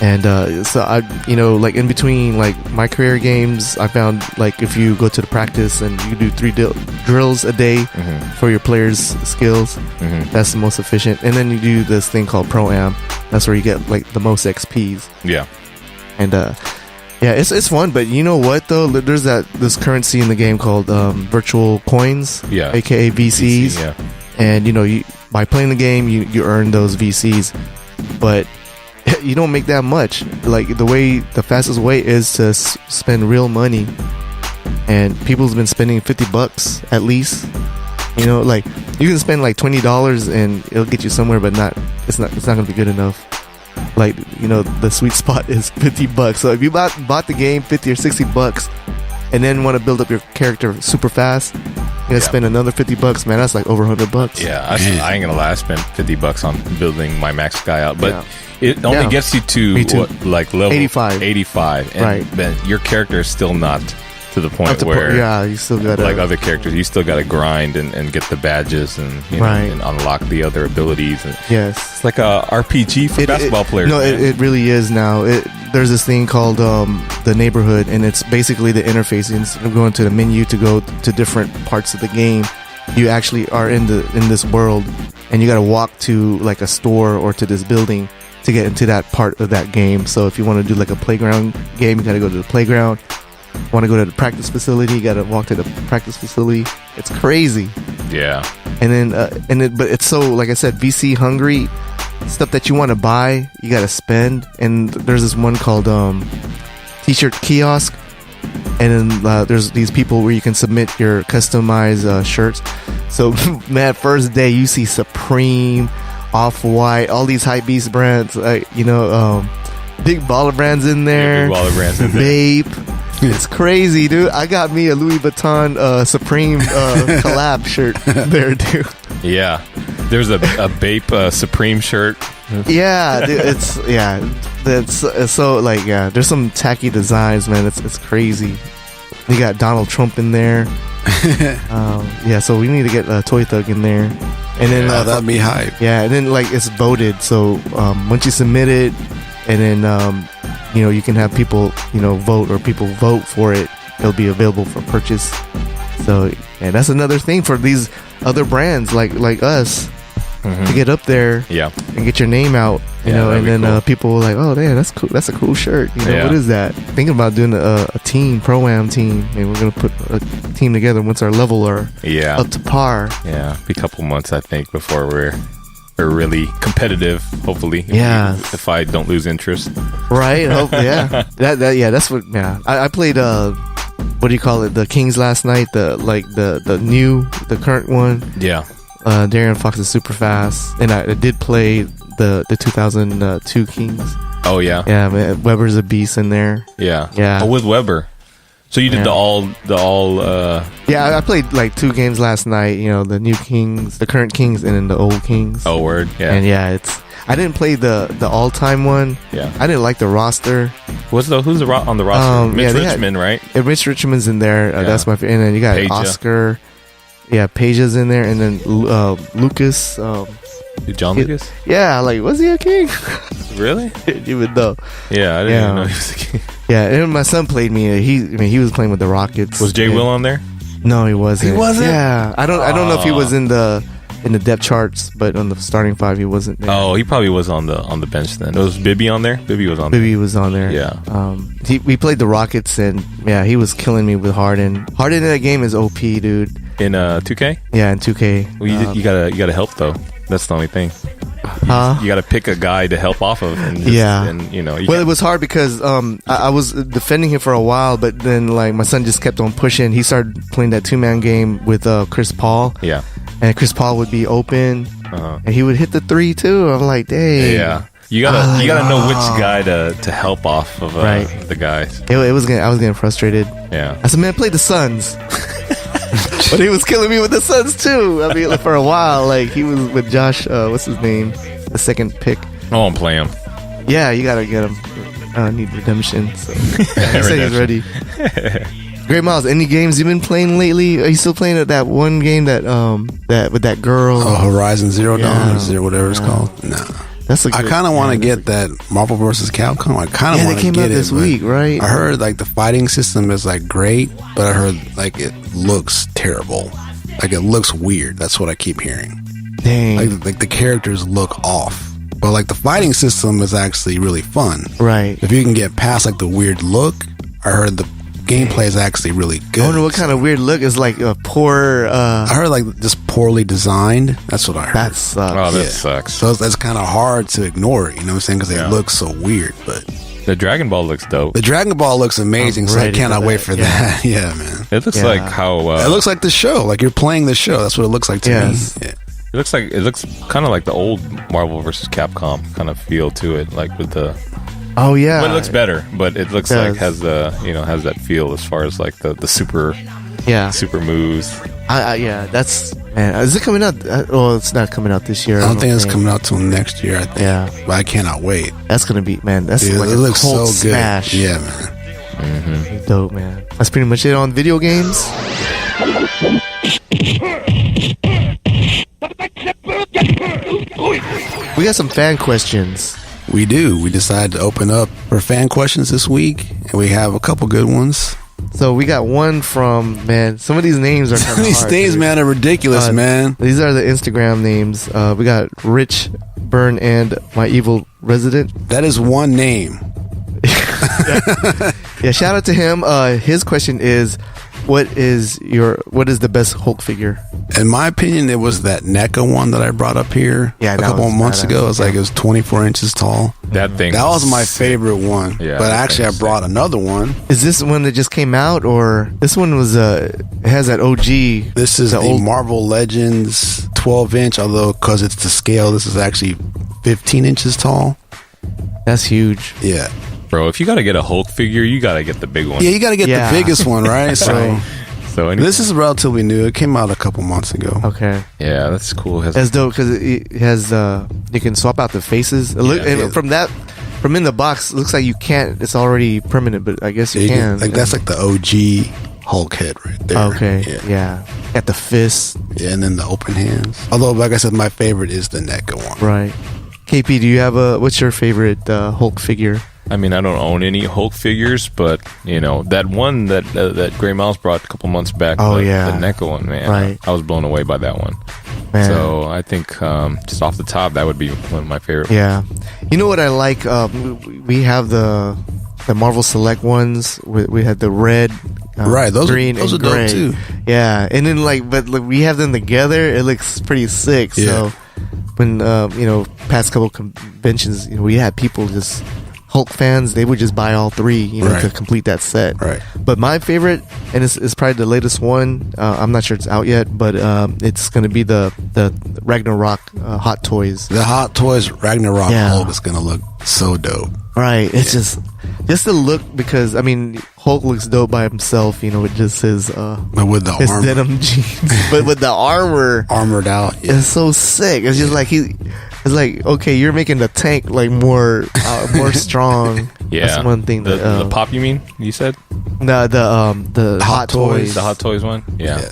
And so like in between like my career games, I found like if you go to the practice and you do 3 drills a day for your players' skills, that's the most efficient. And then you do this thing called Pro Am. That's where you get like the most XPs. Yeah. And yeah, it's fun. But you know what though? There's this currency in the game called virtual coins, aka VCs. Yeah. And you by playing the game, you earn those VCs, but you don't make that much. Like the fastest way is to spend real money, and people's been spending $50 at least. Like you can spend like $20 and it'll get you somewhere, but it's not gonna be good enough. Like the sweet spot is $50. So if you bought the game $50 or $60 and then want to build up your character super fast, you're gonna spend another $50, man. That's like over $100. Yeah, I ain't gonna lie. I spent $50 on building my max guy out, but it only gets you to what, like level 85, and right? then your character is still not to the point where you still gotta, like other characters, you still gotta grind and get the badges and and unlock the other abilities. And yes, it's like a RPG for basketball players. No, it really is now. There's this thing called the neighborhood, and it's basically the interface. Instead of going to the menu to go to different parts of the game, you actually are in this world, and you got to walk to like a store or to this building to get into that part of that game. So if you want to do like a playground game, you got to go to the playground. Want to go to the practice facility, you got to walk to the practice facility. It's crazy. Yeah. And then but it's so, like I said, VC hungry. Stuff that you want to buy, you got to spend. And there's this one called t-shirt kiosk, and then there's these people where you can submit your customized shirts. So man, first day you see Supreme, Off-White, all these hype beast brands, big baller brands in there. Big baller brands in there. Vape. It's crazy, dude. I got me a Louis Vuitton Supreme collab shirt there, dude. Yeah. There's a Bape Supreme shirt. Yeah, dude, it's so like, yeah, there's some tacky designs, man. It's crazy. You got Donald Trump in there. Yeah, so we need to get Toy Thug in there. And then that'd be hype. Yeah, and then like it's voted. So once you submit it, and then you can have people vote, or people vote for it, it'll be available for purchase. So yeah, that's another thing for these other brands like us to get up there, and get your name out, and then cool. People are like, oh damn, that's cool, that's a cool shirt, what is that? Thinking about doing a team, Pro-Am team, and we're gonna put a team together once our level are up to par. Yeah, be a couple months I think before we're really competitive, hopefully. If I don't lose interest. Right, yeah. That's what, I played what do you call it, the Kings last night, the current one. Yeah. Darren Fox is super fast, and I did play the 2002 Kings. Oh yeah. Yeah, man, Weber's a beast in there. Yeah. Oh, with Weber. So you did the all. Yeah, I played like 2 games last night. You know, the new Kings, the current Kings, and then the old Kings. Oh, word. Yeah. And yeah, I didn't play the all-time one. Yeah. I didn't like the roster. Who's on the roster? Mitch yeah, Richmond, right? Yeah, Mitch Richmond's in there. Yeah. That's my favorite. And then you got Peja. Oscar. Yeah, Peja's in there, and then Lucas. John Lucas? Yeah, like, was he a king? Really? Even though. Yeah, I didn't even know he was a king. Yeah, and my son played me. He was playing with the Rockets. Was Jay Will on there? No, he wasn't. He wasn't? Yeah, I don't know if he was in the depth charts, but on the starting 5 he wasn't there. Oh, he probably was on the bench then. Was Bibby on there? Bibby was on there. Bibby was on there. Yeah. We played the Rockets, and yeah, he was killing me with Harden. Harden in that game is OP, dude. In 2K? Yeah, in 2K. Well, you gotta help though. That's the only thing. Huh? You gotta pick a guy to help off of. And and you know. Well, it was hard because I was defending him for a while, but then like my son just kept on pushing. He started playing that 2-man game with Chris Paul. Yeah. And Chris Paul would be open, and he would hit the 3 too. I'm like, dang. Yeah. You gotta know which guy to help off of the guys. I was getting frustrated. Yeah. I said, man, play the Suns. But he was killing me with the Suns too. I mean, for a while, like he was with Josh. What's his name? The second pick. I won't play him. Yeah, you gotta get him. Need redemption. So he said he's ready. Great Miles. Any games you've been playing lately? Are you still playing at that one game that with that girl? Oh, Horizon Zero Dawn or Zero, whatever it's called. No. I kind of want to get that Marvel vs. Capcom. I kind of want to get it. Yeah, they came out this week, right? I heard like the fighting system is like great, but I heard like it looks terrible. Like it looks weird. That's what I keep hearing. Dang. Like the characters look off. But like the fighting system is actually really fun. Right. If you can get past like the weird look, I heard the gameplay is actually really good. I wonder what kind of weird look is like a poor. I heard like just poorly designed. That's what I heard. That sucks. Oh, that sucks. So that's kind of hard to ignore. You know what I'm saying? Because they look so weird. But the Dragon Ball looks dope. The Dragon Ball looks amazing. So I cannot wait for that. Yeah, man. It looks like how it looks like the show. Like you're playing the show. That's what it looks like to me. Yeah. It looks kind of like the old Marvel vs. Capcom kind of feel to it, like with the. Oh yeah, but it looks better. But it looks like has has that feel as far as like the super moves. That's man. Is it coming out? Well, it's not coming out this year. I don't think it's coming out till next year. I think. Yeah, but I cannot wait. That's gonna be That's like it a looks cult so good. smash. Yeah, man. Mm-hmm. Dope, man. That's pretty much it on video games. We got some fan questions. We do. We decided to open up for fan questions this week, and we have a couple good ones. So we got one from, man, some of these names are kind of These names, man, are ridiculous, man. These are the Instagram names. We got Rich, Burn, and My Evil Resident. That is one name. Yeah, shout out to him. His question is, what is the best Hulk figure? In my opinion, it was that NECA one that I brought up here a couple of months ago. It was like it was 24 inches tall. That was my favorite one. Yeah, but actually, I brought another one. Is this one that just came out, or this one was it has that OG? This is the old Marvel Legends 12-inch, although because it's to scale, this is actually 15 inches tall. That's huge. Yeah. Bro, if you gotta get a Hulk figure, you gotta get the big one. Yeah, you gotta get the biggest one, right? So this is relatively new. It came out a couple months ago. Okay. Yeah, that's cool. That's dope because it has you can swap out the faces. From in the box, it looks like you can't. It's already permanent, but I guess you can. Like that's like the OG Hulk head right there. Okay. Yeah. Got the fists. Yeah, and then the open hands. Although, like I said, my favorite is the NECA one. Right. KP, do you have what's your favorite Hulk figure? I mean, I don't own any Hulk figures, but that one that Gray Mouse brought a couple months back. Oh, the yeah. NECA one, man. Right. I was blown away by that one. Man. So I think just off the top, that would be one of my favorite. Yeah. You know what I like? We have the Marvel Select ones. We had the red, right? Those green, are and gray. dope too. Yeah, and then but we have them together. It looks pretty sick. Yeah. So when past couple conventions, we had people just Hulk fans. They would just buy all three, to complete that set. Right. But my favorite, and it's probably the latest one. I'm not sure it's out yet, but it's going to be the Ragnarok Hot Toys. The Hot Toys Ragnarok Hulk is going to look so dope. Right. It's just Just the look, because I mean, Hulk looks dope by himself, you know, with just his But with the his armor, denim jeans, but with the armor, armored out. Yeah. it's so sick. It's just like it's like, okay, you're making the tank like more strong. Yeah, That's one thing. The pop, you mean? You said the hot toys. the Hot Toys one. Yeah,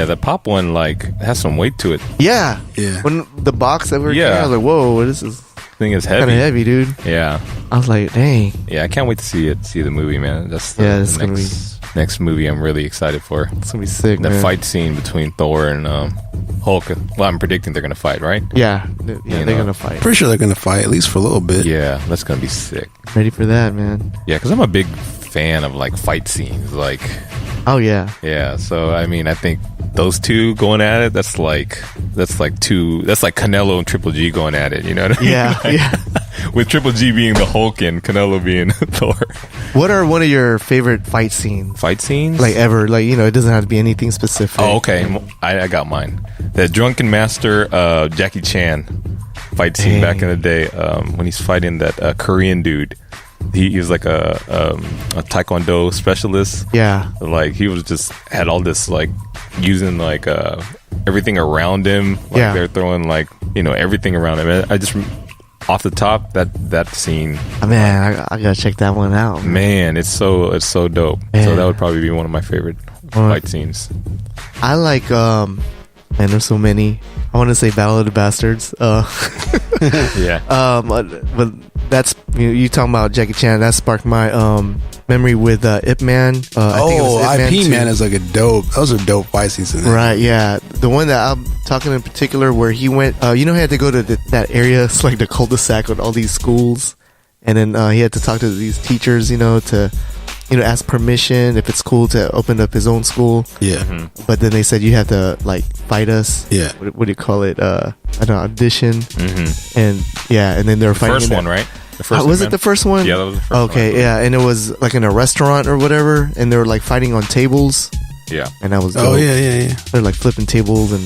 the pop one like has some weight to it. Yeah. Yeah. When the box that we were Yeah. carrying, I was like, whoa, this is Thing is kind heavy. of heavy, dude. Yeah, I was like, dang. yeah. I can't wait to see the movie, man. That's Yeah, the it's gonna next movie I'm really excited for. It's gonna be sick, The man. fight scene between Thor and Hulk. Well, I'm predicting they're gonna fight, right? Yeah, You they're know. gonna fight. Pretty sure they're gonna fight at least for a little bit. Yeah, that's gonna be sick. Ready for that, man? Yeah, because I'm a big fan of like fight scenes. Like, Oh yeah, yeah. So I mean, I think those two going at it. That's like Canelo and Triple G going at it. You know what I mean? yeah, Like, yeah. with Triple G being the Hulk and Canelo being Thor. What are one of your favorite fight scenes? Fight scenes, Like ever? Like, you know, it doesn't have to be anything specific. oh, okay. I got mine. The Drunken Master Jackie Chan fight scene back in the day when he's fighting that Korean dude. He was like a taekwondo specialist. Yeah. Like he was just had all this like using like everything around him. Like Yeah. they're throwing like, you know, everything around him. And I just off the top that scene, Oh, man, I gotta check that one out. man, it's so dope. Yeah. So that would probably be one of my favorite fight scenes. I like man, there's so many. I want to say Battle of the Bastards. Yeah. But that's you talking about Jackie Chan. That sparked my memory with Ip Man. I think it was Ip IP 2. Man is like a dope. Those are dope fight scenes in there. Right, yeah. The one that I'm talking in particular, where he went, you know, he had to go to that area. It's like the cul-de-sac with all these schools, and then he had to talk to these teachers, you know, to ask permission if it's cool to open up his own school. Yeah. But then they said you have to like fight us. Yeah. What do you call it? An audition. Mm-hmm. And yeah, and then they were fighting. First in one, that- right? The first was one, it the first one? Yeah, that was the first one. Okay, yeah, and it was like in a restaurant or whatever, and they were like fighting on tables, Yeah. and that was Oh dope. yeah. They're like flipping tables and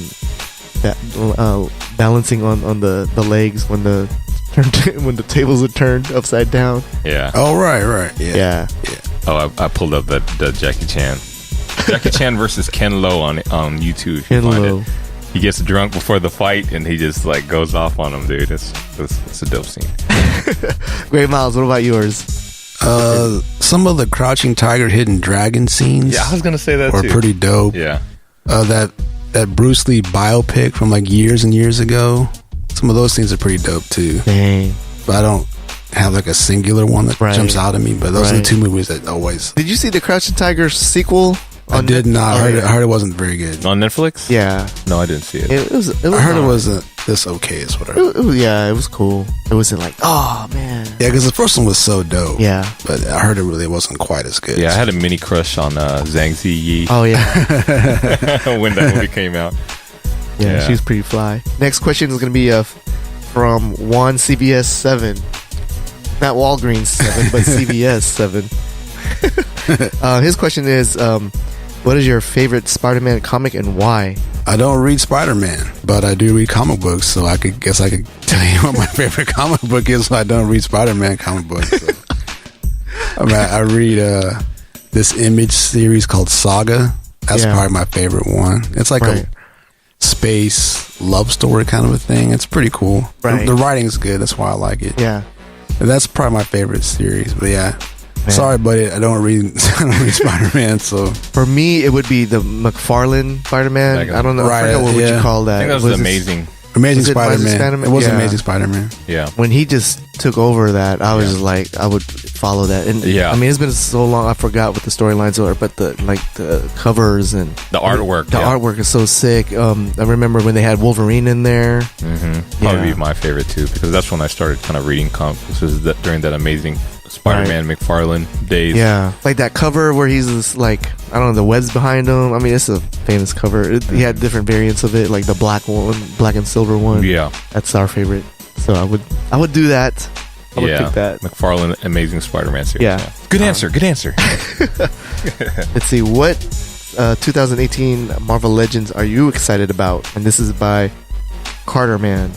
balancing on the legs when the when the tables are turned upside down. Yeah. Oh right. Yeah. Oh, I pulled up the Jackie Chan. Jackie Chan versus Ken Lo on YouTube. If you Ken find Lo. it. He gets drunk before the fight and he just like goes off on him, dude. It's a dope scene. Great, Miles. What about yours? Some of the Crouching Tiger, Hidden Dragon scenes. Yeah, I was gonna say that are too. pretty dope. Yeah. That Bruce Lee biopic from like years and years ago. Some of those things are pretty dope too. Dang. But I don't have like a singular one that Right. jumps out at me. But those are the Right. two movies that always. Did you see the Crouching Tiger sequel? I did not. Oh, I yeah. heard it wasn't very good. On Netflix? Yeah. No, I didn't see it. It was. I heard it alright. wasn't this okay. Is what I heard. It was, yeah, it was cool. It wasn't like, oh man. Yeah, because the first one was so dope. Yeah. But I heard it really wasn't quite as good. Yeah, I had a mini crush on Zhang Ziyi Oh yeah. when that movie came out. Yeah, Yeah. she was pretty fly. Next question is going to be from Juan CBS 7. Not Walgreens 7, but CBS 7. His question is, what is your favorite Spider-Man comic and why? I don't read Spider-Man, but I do read comic books, so I could tell you what my favorite comic book is. I don't read Spider-Man comic books. So. I read this Image series called Saga. That's Yeah. probably my favorite one. It's like Right. a space love story kind of a thing. It's pretty cool. Right. The writing's good. That's why I like it. Yeah. And that's probably my favorite series. But yeah, Man. sorry, buddy, I don't read Spider-Man. So For me, it would be the McFarlane Spider-Man. Like, I don't know. I right, forgot what would yeah. you call that. I think that was Was it- amazing. Amazing Was it Amazing Spider-Man. Spider-Man? It was Yeah. Amazing Spider-Man. Yeah. When he just took over that, I was Yeah. just like, I would follow that. And Yeah. I mean, it's been so long, I forgot what the storylines are, but the covers and The artwork. the yeah. artwork is so sick. I remember when they had Wolverine in there. Mm-hmm. Probably Yeah. be my favorite too, because that's when I started kind of reading comics. This was during that amazing Spider-Man McFarlane days. Yeah, like that cover where he's just like, I don't know, the webs behind him. I mean, it's a famous cover. He had different variants of it, like the black one, black and silver one. Yeah. That's our favorite. So I would do that. I would pick that. McFarlane Amazing Spider-Man series. Yeah. Good answer. Good answer. Let's see, what 2018 Marvel Legends are you excited about? And this is by Carter Man.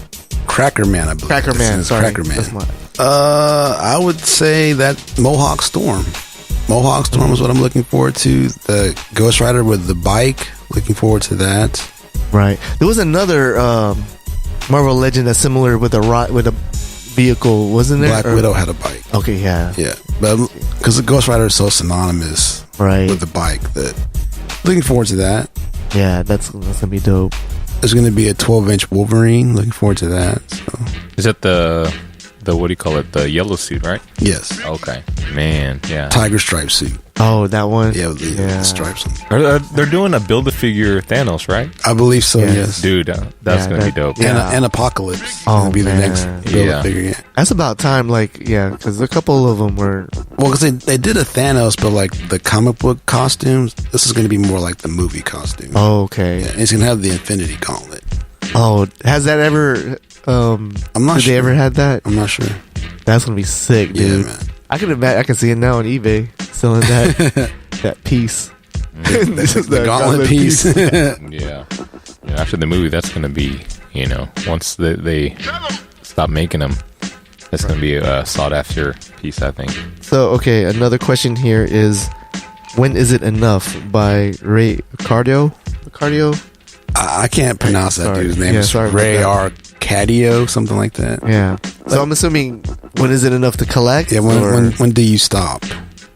Cracker Man, I believe. Cracker Man, It's sorry. Cracker Man. That's my- I would say that Mohawk Storm. Mohawk Storm is what I'm looking forward to. The Ghost Rider with the bike. Looking forward to that. Right. There was another Marvel Legend that's similar with a vehicle, wasn't there? Black Widow had a bike. Okay, yeah. Yeah, but because the Ghost Rider is so synonymous Right. with the bike, that looking forward to that. Yeah, that's gonna be dope. There's going to be a 12-inch Wolverine. Looking forward to that. So. Is that the what do you call it? The yellow suit, right? Yes. Okay, man. Yeah. Tiger stripe suit. Oh, that one? Yeah, with the stripes on. They're doing a Build-A-Figure Thanos, right? I believe so, yes. Dude, that's going to be dope. Yeah. And Apocalypse. Oh, Gonna be the man. next Build-A-Figure. Yeah. That's about time, because a couple of them were... Well, because they did a Thanos, but like the comic book costumes, this is going to be more like the movie costume. Oh, okay. Yeah, and it's going to have the Infinity Gauntlet. Oh, has that ever... I'm not did sure. they ever had that? I'm not sure. That's going to be sick, Yeah, dude. man. I can see it now on eBay, selling that that piece. The gauntlet piece. Yeah. After the movie, that's going to be, once they stop making them, that's going to be a sought-after piece, I think. So, okay, another question here is, when is it enough by Ray Cardio? I can't pronounce that Sorry. dude's name. Yeah, It's sorry about Ray that. Arcadio, something like that. Yeah. So I'm assuming, when is it enough to collect? Yeah, or- when do you stop?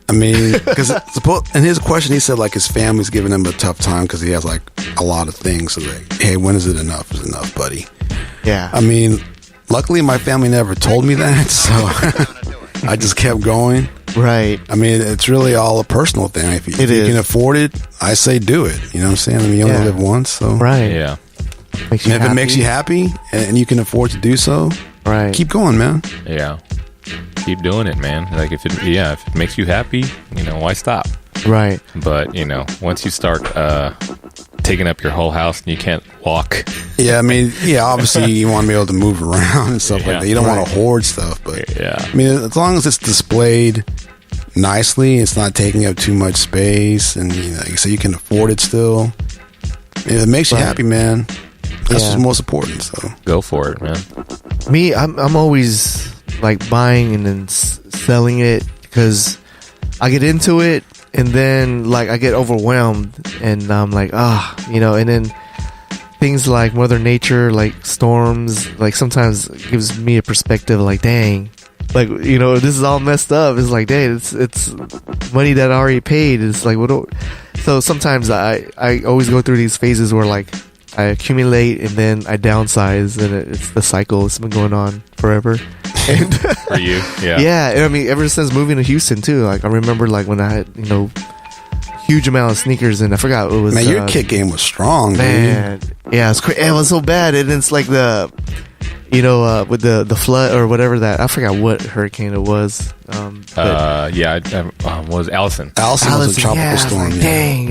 I mean, because in his question, he said like his family's giving him a tough time because he has like a lot of things. So like, hey, when is it enough? Is enough, buddy? Yeah. I mean, luckily my family never told me that, so I just kept going. Right. I mean, it's really all a personal thing. If you can afford it, I say do it. You know what I'm saying? I mean, you only live once, so Right. Yeah. Makes you And if it makes you happy and you can afford to do so, right. keep going, man. Yeah. Keep doing it, man. Like, if it makes you happy, why stop? Right. But, once you start taking up your whole house and you can't walk. Yeah, I mean, obviously you want to be able to move around and stuff like that. You don't want to hoard stuff, but Yeah. I mean, as long as it's displayed nicely, it's not taking up too much space, and so you can afford it still. If it makes you happy, man, that's what's most important. So Go for it, man. Me, I'm always like buying and then selling it because I get into it and then like I get overwhelmed and I'm like, and then things like Mother Nature, like storms, like sometimes gives me a perspective like, dang, like, this is all messed up. It's like, dang, it's money that I already paid. It's like, so sometimes I always go through these phases where like I accumulate and then I downsize, and it's the cycle. It's been going on forever. And For you, yeah. yeah, and I mean, ever since moving to Houston too, like I remember like when I had, huge amount of sneakers, and I forgot what it was. man, your kick game was strong, man. Yeah, it was so bad, and it's like the, with the flood or whatever that, I forgot what hurricane it was. Was Allison. Allison was a tropical yeah, I was storm. like, Yeah. dang,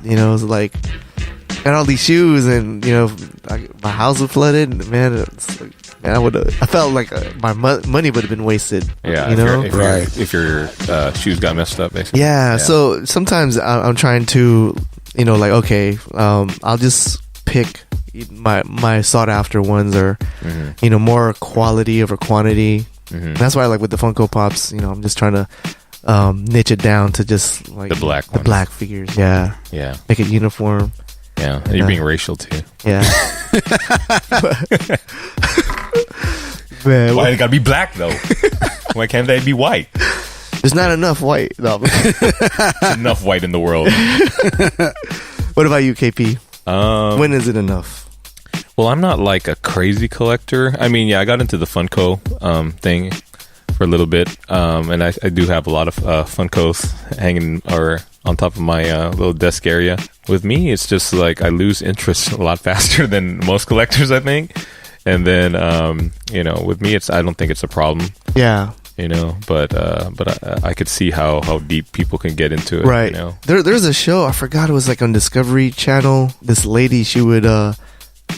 it was like, got all these shoes, and my house was flooded. Man, it's like, man, I felt like my money would have been wasted. Yeah, if your shoes got messed up, basically. Yeah, so sometimes I'm trying to, like, okay, I'll just pick my sought after ones, or more quality over quantity. That's why, like with the Funko Pops, I'm just trying to niche it down to just like the black figures. Yeah, make it uniform. Yeah, and you're being racial too. Yeah. Man, Why they gotta be black though? Why can't they be white? there's not enough white. No. There's enough white in the world. What about you, KP? When is it enough? Well, I'm not like a crazy collector. I mean, I got into the Funko thing for a little bit, and I do have a lot of Funkos hanging or on top of my little desk area. With me, it's just like I lose interest a lot faster than most collectors, I think. And then, with me, I don't think it's a problem. Yeah. But I could see how deep people can get into it. Right. There's a show, I forgot, it was like on Discovery Channel. This lady, she would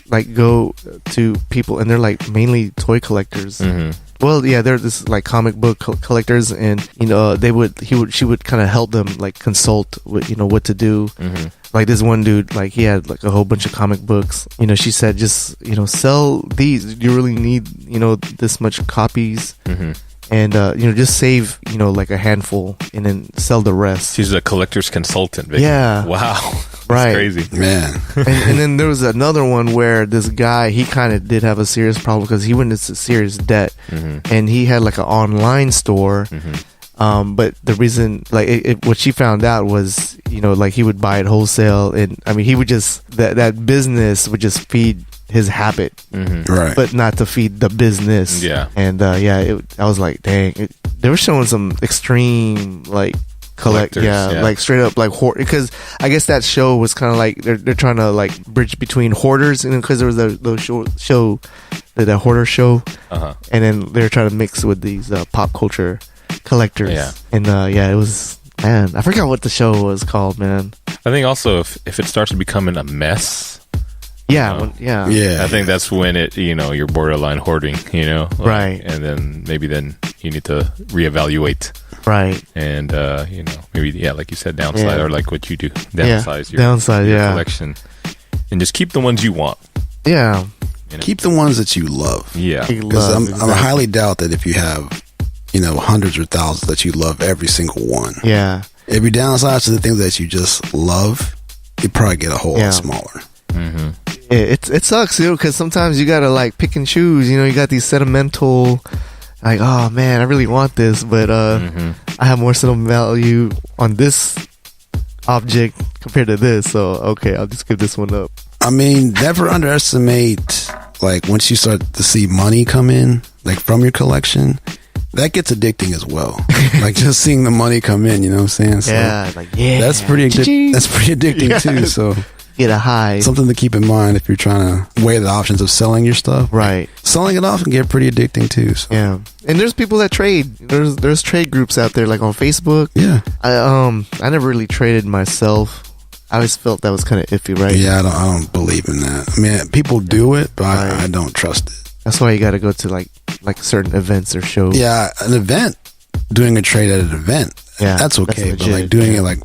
like go to people, and they're like mainly toy collectors. Mm-hmm. Well, yeah, they're this like comic book collectors, and she would kind of help them like consult with what to do. Mm-hmm. Like this one dude, like he had like a whole bunch of comic books. She said just sell these. You really need this much copies. Mm-hmm. and just save like a handful and then sell the rest. She's a collector's consultant. Basically. Yeah. Wow. That's Right. crazy. Man. And then there was another one where this guy, he kind of did have a serious problem because he went into serious debt, and he had like an online store. But the reason, like, what she found out was, like he would buy it wholesale, and I mean, he would just that business would just feed his habit, Right. but not to feed the business. Yeah. And I was like, dang, they were showing some extreme like Collectors, yeah. like straight up like because I guess that show was kind of like they're trying to like bridge between hoarders, and because there was the hoarder show, and then they're trying to mix with these pop culture collectors. Yeah. And it was, man, I forgot what the show was called, man. I think also if it starts becoming a mess, Yeah, Yeah. I think that's when you're borderline hoarding, Right. And then maybe you need to reevaluate. Right. And maybe like you said, downsize, Yeah. or like what you do, downsize Yeah. your collection, and just keep the ones you want. Yeah. Keep the ones that you love. Yeah, Because I highly doubt that if you have, hundreds or thousands, that you love every single one. Yeah. If you downsize to the things that you just love, you probably get a whole lot smaller. It sucks, because sometimes you gotta like pick and choose. You got these sentimental, like, oh man, I really want this, but I have more sentimental value on this object compared to this. So okay, I'll just give this one up. I mean, never underestimate, like, once you start to see money come in, like, from your collection, that gets addicting as well. Like, just seeing the money come in, you know what I'm saying? So that's pretty addicting too. So get a high. something to keep in mind if you're trying to weigh the options of selling your stuff. Right. Selling it off can get pretty addicting too. So. Yeah. And there's people that trade. There's trade groups out there, like on Facebook. Yeah. I never really traded myself. I always felt that was kind of iffy, right? Yeah, I don't believe in that. I mean, people do it, but I don't trust it. That's why you got to go to like certain events or shows. Yeah, an event, doing a trade at an event, that's okay. That's but like legit, doing it like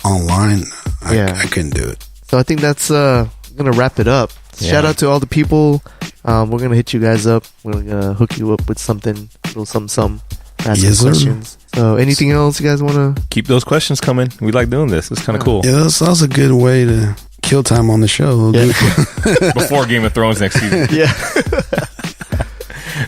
online, I couldn't do it. So I think that's gonna wrap it up. Shout out to all the people. We're gonna hit you guys up. We're gonna hook you up with something, a little something. Ask Yes, some sir. questions. So anything else you guys want to? keep those questions coming. We like doing this. It's kind of cool. Yeah, that was a good way to kill time on the show. Before Game of Thrones next season. Yeah.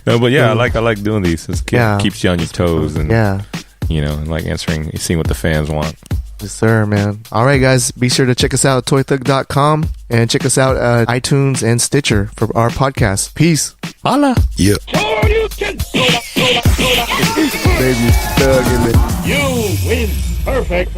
No, but I like doing these. It keeps you on your toes, and and like seeing what the fans want. Yes, sir, man. All right, guys. Be sure to check us out at toythug.com and check us out at iTunes and Stitcher for our podcast. Peace. Holla. Yeah. Oh, you can Baby, thug in it. You win. Perfect.